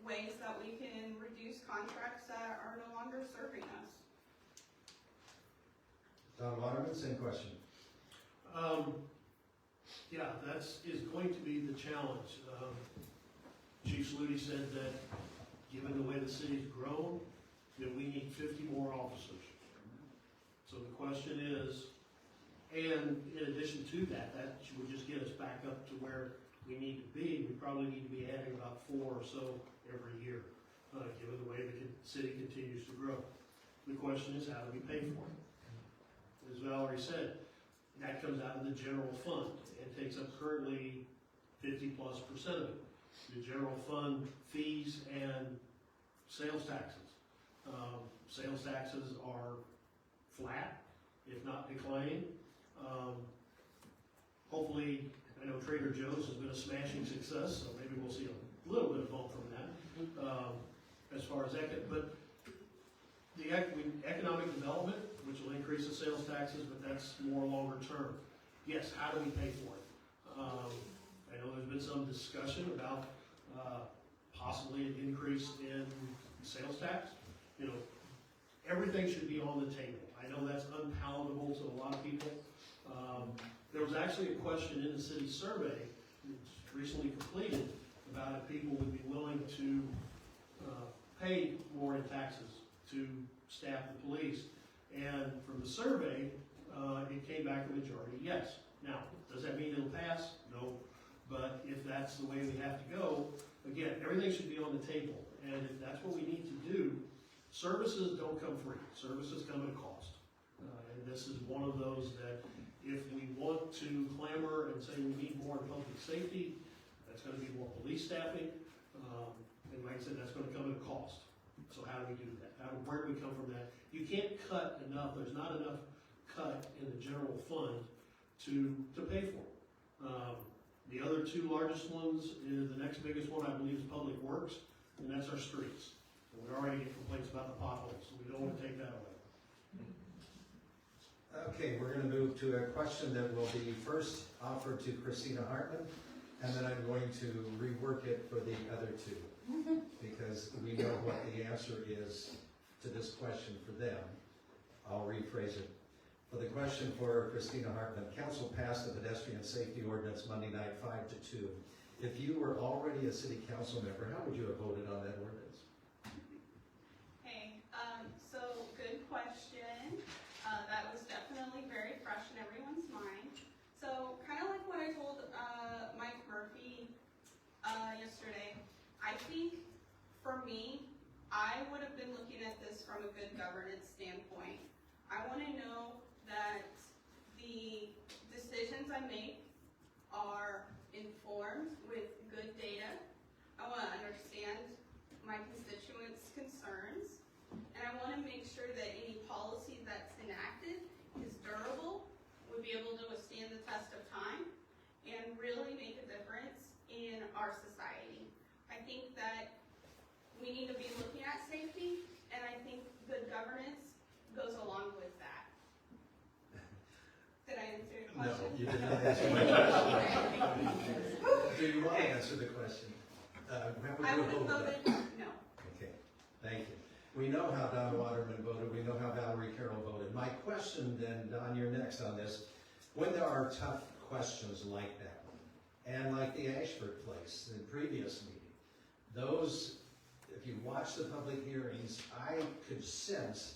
ways that we can reduce contracts that are no longer serving us. Don Waterman, same question. Yeah, that's going to be the challenge. Chief Sluty said that given the way the city's grown, that we need 50 more officers. So the question is, And in addition to that, that would just get us back up to where we need to be. We probably need to be adding about 4 or so every year, given the way the city continues to grow. The question is, how do we pay for it? As Valerie said, that comes out of the general fund and takes up currently 50+% of it. The general fund fees and sales taxes. Sales taxes are flat, if not declining. Hopefully, I know Trader Joe's has been a smashing success, so maybe we'll see a little bit of bump from that as far as that. But the economic development, which will increase the sales taxes, but that's more longer term. Yes, how do we pay for it? I know there's been some discussion about possibly an increase in sales tax. You know, everything should be on the table. I know that's unpalatable to a lot of people. There was actually a question in the city survey, recently completed, about if people would be willing to pay more in taxes to staff the police. And from the survey, it came back a majority yes. Now, does that mean it'll pass? No. But if that's the way we have to go, again, everything should be on the table. And if that's what we need to do, services don't come free. Services come at a cost. And this is one of those that if we want to clamor and say we need more public safety, that's going to be more police staffing. And like I said, that's going to come at a cost. So how do we do that? Where do we come from that? You can't cut enough. There's not enough cut in the general fund to pay for it. The other 2 largest ones is the next biggest one, I believe, is Public Works, and that's our streets. And we already get complaints about the potholes, so we don't want to take that away. Okay, we're going to move to a question that will be first offered to Christina Hartman, and then I'm going to rework it for the other 2, because we know what the answer is to this question for them. I'll rephrase it. For the question for Christina Hartman, Council passed the pedestrian safety ordinance Monday night 5-2. If you were already a city council member, how would you have voted on that ordinance? Hey, so good question. That was definitely very fresh in everyone's mind. So kind of like what I told Mike Murphy yesterday, I think for me, I would have been looking at this from a good governance standpoint. I want to know that the decisions I make are informed with good data. I want to understand my constituents' concerns, and I want to make sure that any policy that's enacted is durable, would be able to withstand the test of time, and really make a difference in our society. I think that we need to be looking at safety, and I think good governance goes along with that. Did I answer your question? No, you did not answer my question. Do you want to answer the question? I would have voted no. Okay, thank you. We know how Don Waterman voted. We know how Valerie Carroll voted. My question then, Don, you're next on this. When there are tough questions like that, and like the Ashford place, the previous meeting, those, if you watch the public hearings, I could sense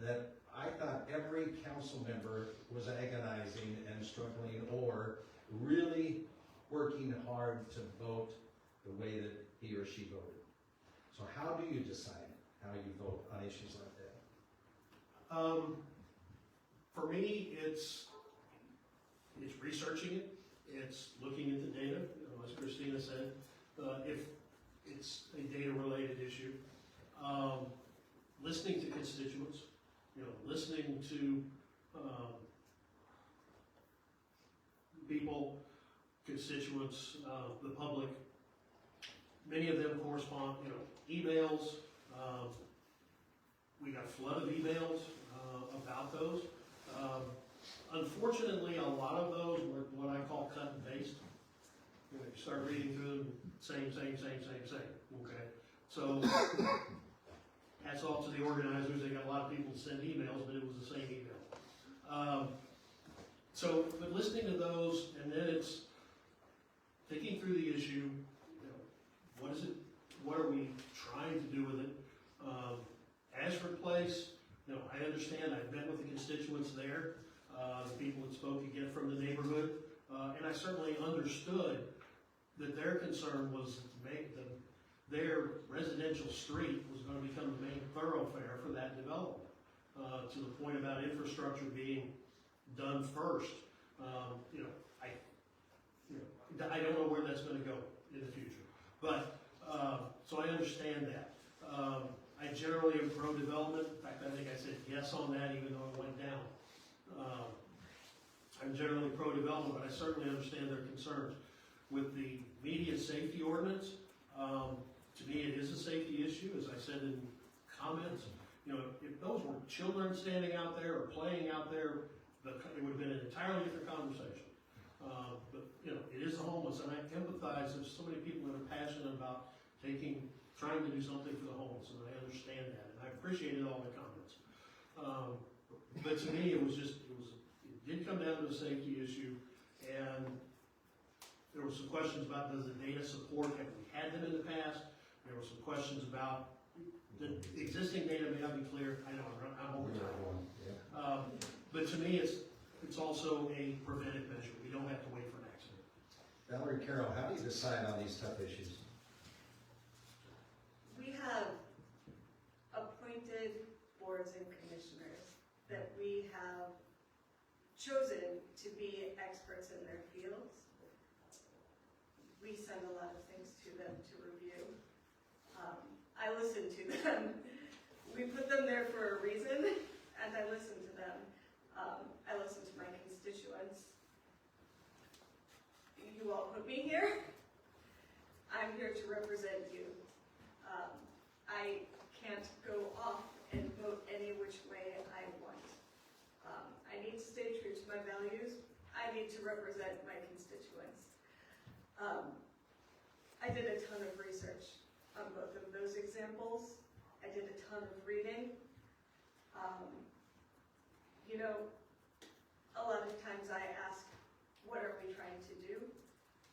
that I thought every council member was agonizing and struggling or really working hard to vote the way that he or she voted. So how do you decide how you vote on issues like that? For me, it's researching it. It's looking at the data, as Christina said. If it's a data-related issue, listening to constituents, listening to people, constituents, the public. Many of them correspond, emails. We got a flood of emails about those. Unfortunately, a lot of those were what I call cut and paste. You start reading through them, same. Okay, so hats off to the organizers. They got a lot of people to send emails, but it was the same email. But listening to those, and then it's thinking through the issue. What is it? What are we trying to do with it? Ashford Place. I understand. I've met with the constituents there. the people that spoke again from the neighborhood, and I certainly understood that their concern was to make their residential street was going to become the main thoroughfare for that development, to the point about infrastructure being done first. I don't know where that's going to go in the future, but so I understand that. I generally am pro-development. In fact, I think I said yes on that, even though it went down. I'm generally pro-development, but I certainly understand their concerns. With the median safety ordinance, to me it is a safety issue, as I said in comments. If those were children standing out there or playing out there, it would have been an entirely different conversation. But it is the homeless, and I empathize with so many people that are passionate about trying to do something for the homeless, and I understand that, and I appreciated all the comments. But to me, it did come down to a safety issue, and there were some questions about does the data support, have we had them in the past? There were some questions about the existing data may not be clear. I know I'm over time. But to me, it's also a preventive measure. We don't have to wait for an accident. Valerie Carroll, how do you decide on these tough issues? We have appointed boards and commissioners that we have chosen to be experts in their fields. We send a lot of things to them to review. I listen to them. We put them there for a reason, and I listen to them. I listen to my constituents. You all put me here. I'm here to represent you. I can't go off and vote any which way I want. I need to stay true to my values. I need to represent my constituents. I did a ton of research on both of those examples. I did a ton of reading. A lot of times I ask, what are we trying to do?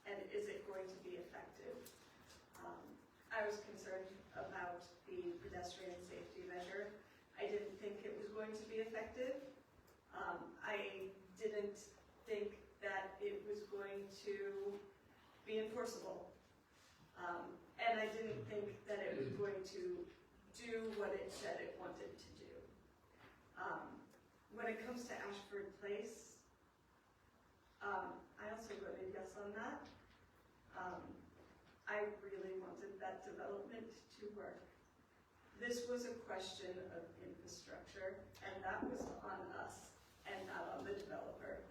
And is it going to be effective? I was concerned about the pedestrian safety measure. I didn't think it was going to be effective. I didn't think that it was going to be enforceable. And I didn't think that it was going to do what it said it wanted to do. When it comes to Ashford Place, I also voted yes on that. I really wanted that development to work. This was a question of infrastructure, and that was on us and not on the developer.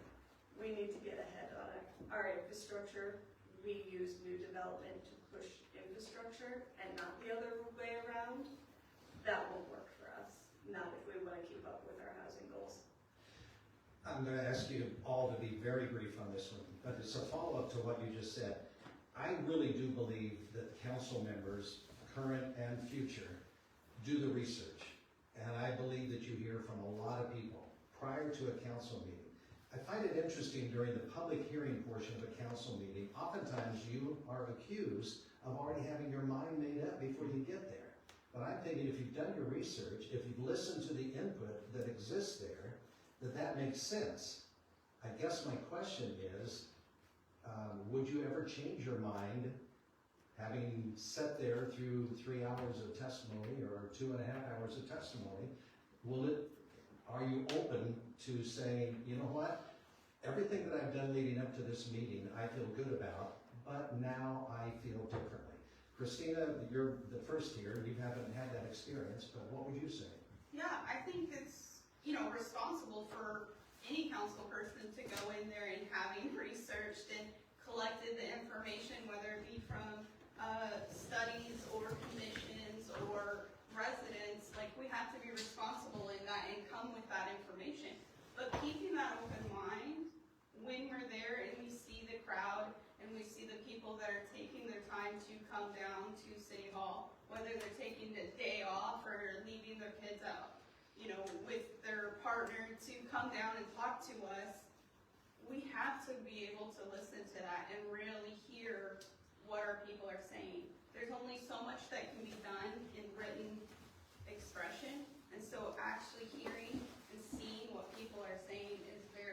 We need to get ahead on our infrastructure. We use new development to push infrastructure and not the other way around. That won't work for us, not if we want to keep up with our housing goals. I'm going to ask you all to be very brief on this one, but it's a follow-up to what you just said. I really do believe that council members, current and future, do the research. And I believe that you hear from a lot of people prior to a council meeting. I find it interesting during the public hearing portion of a council meeting, oftentimes you are accused of already having your mind made up before you get there. But I'm thinking if you've done your research, if you've listened to the input that exists there, that makes sense. I guess my question is, would you ever change your mind having sat there through 3 hours of testimony or 2.5 hours of testimony? Are you open to saying, you know what, everything that I've done leading up to this meeting, I feel good about, but now I feel differently? Christina, you're the first here, you haven't had that experience, but what would you say? Yeah, I think it's, responsible for any council person to go in there and having researched and collected the information, whether it be from studies or commissions or residents. Like, we have to be responsible in that and come with that information. But keeping that open mind when we're there and we see the crowd and we see the people that are taking their time to come down to City Hall, whether they're taking the day off or leaving their kids out, with their partner to come down and talk to us, we have to be able to listen to that and really hear what our people are saying. There's only so much that can be done in written expression, and so actually hearing and seeing what people are saying is very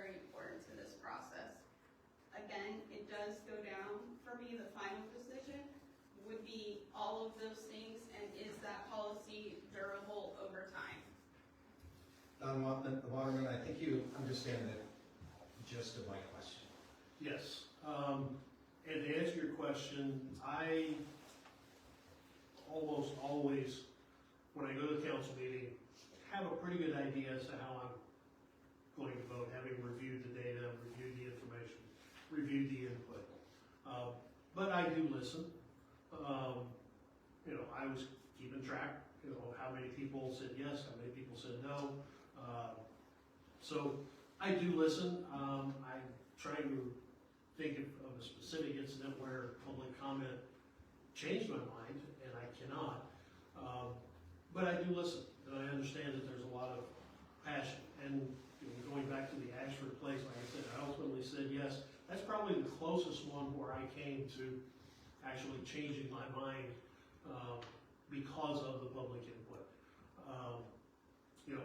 Waterman, I think you understand the gist of my question. Yes, and to answer your question, I almost always, when I go to the council meeting, have a pretty good idea as to how I'm going to vote, having reviewed the data, reviewed the information, reviewed the input. But I do listen. I was keeping track, how many people said yes, how many people said no. So I do listen. I'm trying to think of a specific incident where public comment changed my mind, and I cannot. But I do listen, and I understand that there's a lot of passion. And going back to the Ashford place, like I said, I ultimately said yes. That's probably the closest one where I came to actually changing my mind because of the public input. Okay.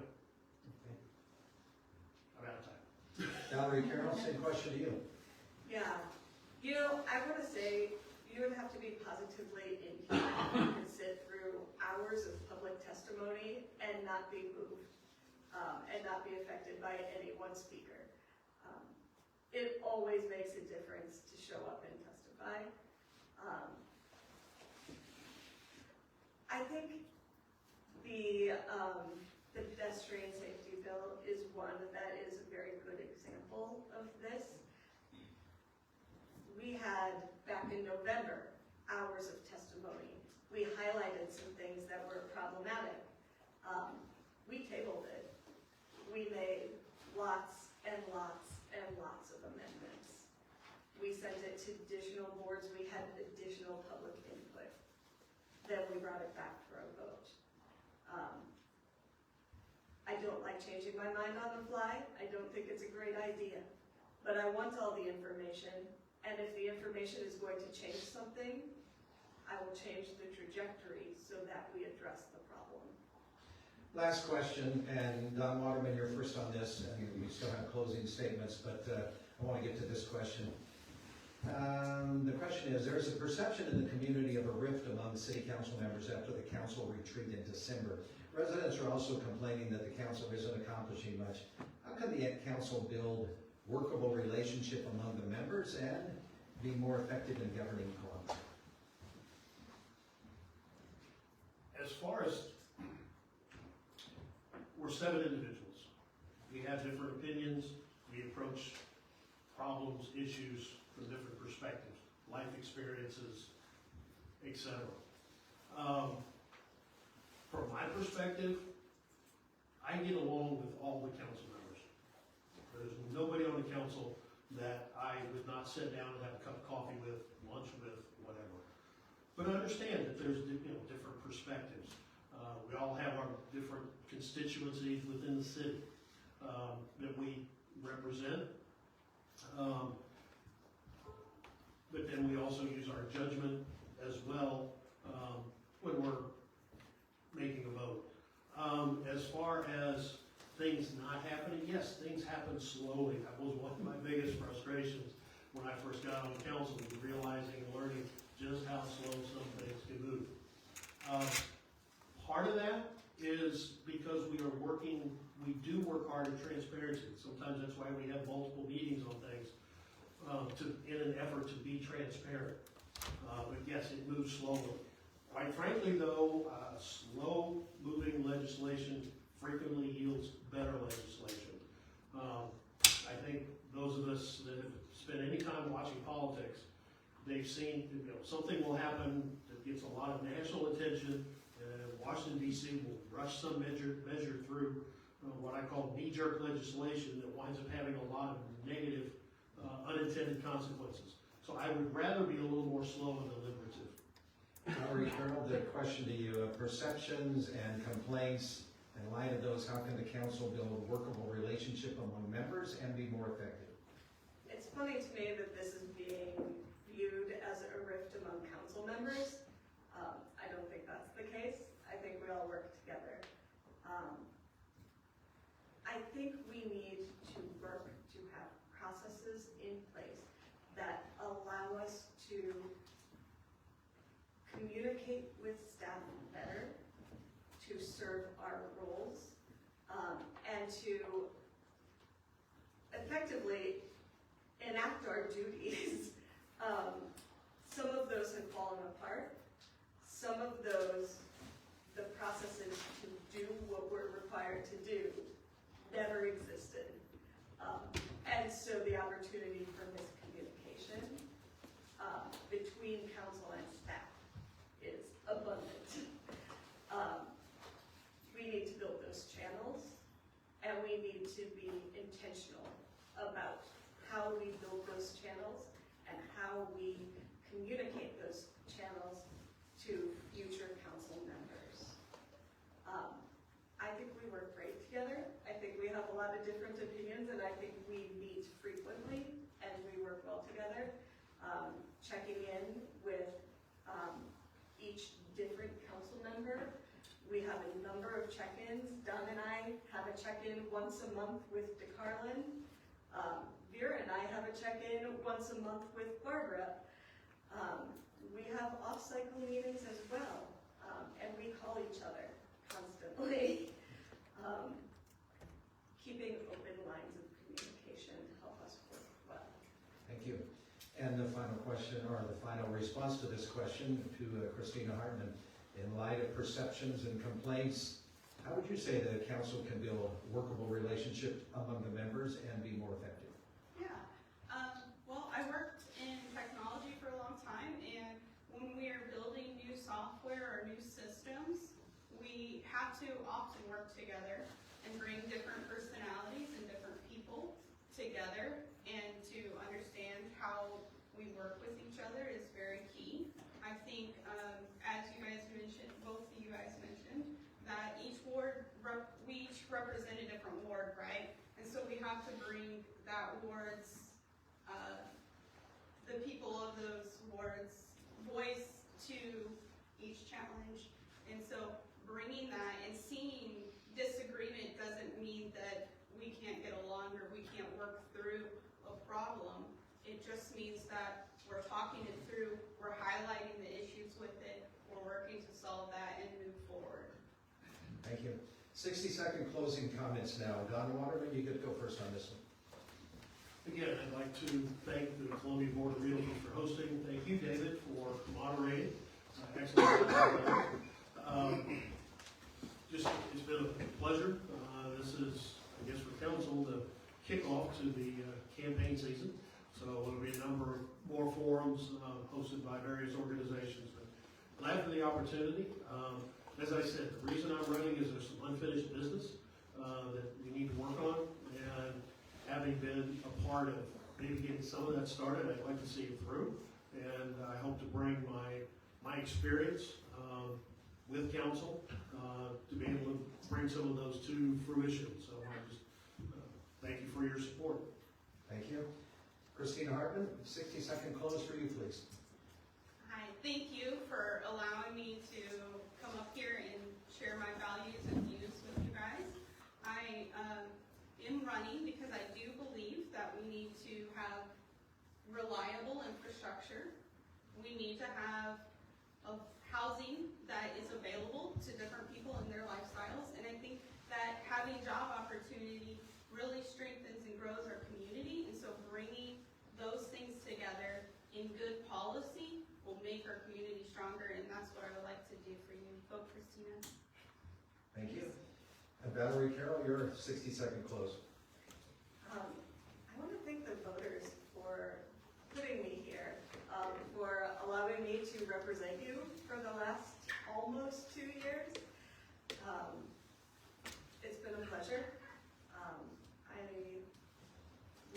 I'm out of time. Valerie Carroll, same question to you. Yeah, I want to say you would have to be positively inhuman and sit through hours of public testimony and not be moved, and not be affected by any one speaker. It always makes a difference to show up and testify. I think the pedestrian safety bill is one that is a very good example of this. We had, back in November, hours of testimony. We highlighted some things that were problematic. We tabled it. We made lots and lots and lots of amendments. We sent it to additional boards. We had additional public input. Then we brought it back for a vote. I don't like changing my mind on the fly. I don't think it's a great idea. But I want all the information, and if the information is going to change something, I will change the trajectory so that we address the problem. Last question, and Don Waterman, you're first on this, and we still have closing statements, but I want to get to this question. The question is, there's a perception in the community of a rift among city council members after the council retreat in December. Residents are also complaining that the council isn't accomplishing much. How can the council build workable relationship among the members and be more effective in governing Columbia? As far as, we're 7 individuals. We have different opinions. We approach problems, issues from different perspectives, life experiences, etc. From my perspective, I get along with all the council members. There's nobody on the council that I would not sit down and have a cup of coffee with, lunch with, whatever. But I understand that there's different perspectives. We all have our different constituencies within the city that we represent. But then we also use our judgment as well when we're making a vote. As far as things not happening, yes, things happen slowly. That was one of my biggest frustrations when I first got on council, was realizing and learning just how slow some things can move. Part of that is because we do work hard at transparency. Sometimes that's why we have multiple meetings on things, in an effort to be transparent. But yes, it moves slowly. Quite frankly though, slow-moving legislation frequently yields better legislation. I think those of us that have spent any time watching politics, they've seen something will happen that gets a lot of national attention, and Washington D.C. will rush some measure through what I call knee-jerk legislation that winds up having a lot of negative unintended consequences. So I would rather be a little more slow and deliberative. Valerie Colonel, the question to you, perceptions and complaints, in light of those, how can the council build a workable relationship among members and be more effective? It's funny to me that this is being viewed as a rift among council members. I don't think that's the case. I think we all work together. I think we need to work to have processes in place that allow us to communicate with staff better, to serve our roles, and and to effectively enact our duties. Some of those have fallen apart. Some of those, the processes to do what we're required to do never existed. And so the opportunity for miscommunication between council and staff is abundant. We need to build those channels, and we need to be intentional about how we build those channels and how we communicate those channels to future council members. I think we work great together. I think we have a lot of different opinions, and I think we meet frequently and we work well together. Checking in with each different council member. We have a number of check-ins. Don and I have a check-in once a month with DeCarlin. Vera and I have a check-in once a month with Barbara. We have off-cycle meetings as well, and we call each other constantly. Keeping open lines of communication help us work well. Thank you. And the final question, or the final response to this question to Christina Hartman. In light of perceptions and complaints, how would you say the council can build a workable relationship among the members and be more effective? Yeah. Well, I worked in technology for a long time, and when we are building new software or new systems, we have to often work together and bring different personalities and different people together, and to understand how we work with each other is very key. I think, as you guys mentioned, both of you guys mentioned, that each ward, we each represent a different ward, right? And so we have to bring that ward's, the people of those wards' voice to each challenge. And so bringing that and seeing disagreement doesn't mean that we can't get along or we can't work through a problem. It just means that we're talking it through, we're highlighting the issues with it, we're working to solve that and move forward. Thank you. 60-second closing comments now. Don Waterman, you get to go first on this one. Again, I'd like to thank the Columbia Board of Realtors for hosting. Thank you, David, for moderating. Excellent. It's been a pleasure. This is, I guess, for council, the kickoff to the campaign season. So there'll be a number of more forums hosted by various organizations. But glad for the opportunity. As I said, the reason I'm running is there's some unfinished business that we need to work on. And having been a part of maybe getting some of that started, I'd like to see it through. And I hope to bring my experience with council to be able to bring some of those to fruition. So I just thank you for your support. Thank you. Christina Hartman, 60-second close for you, please. Hi, thank you for allowing me to come up here and share my values and views with you guys. I am running because I do believe that we need to have reliable infrastructure. We need to have a housing that is available to different people in their lifestyles, and I think that having job opportunity really strengthens and grows our community, and so bringing those things together in good policy will make our community stronger, and that's what I would like to do for you. Vote Christina. Thank you. And Valerie Carroll, your 60-second close. I want to thank the voters for putting me here, for allowing me to represent you for the last almost 2 years. It's been a pleasure. I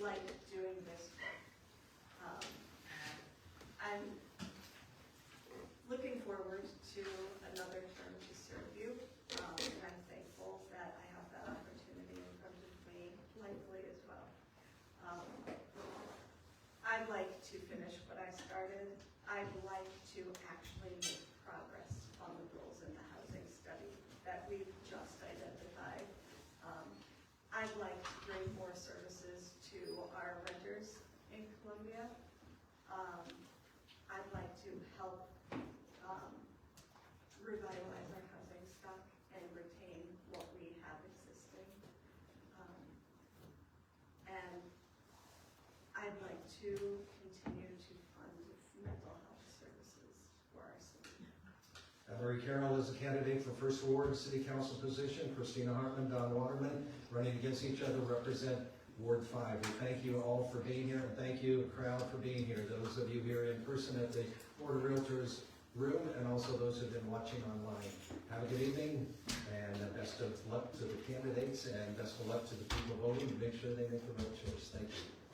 like doing this work. I'm looking forward to another term to serve you, and I'm thankful that I have that opportunity in front of me, likely as well. I'd like to finish what I started. I'd like to actually make progress on the goals in the housing study that we've just identified. I'd like to bring more services to our renters in Columbia. I'd like to help revitalize our housing stock and retain what we have existing. to continue to fund mental health services for our city. Marie Carroll is a candidate for First Ward City Council position. Christina Hartman, Don Waterman, running against each other, represent Ward 5. We thank you all for being here, and thank you, crowd, for being here. Those of you here in person at the Board of Realtors room, and also those who've been watching online. Have a good evening, and best of luck to the candidates, and best of luck to the people voting to make sure they make the right choice. Thank you.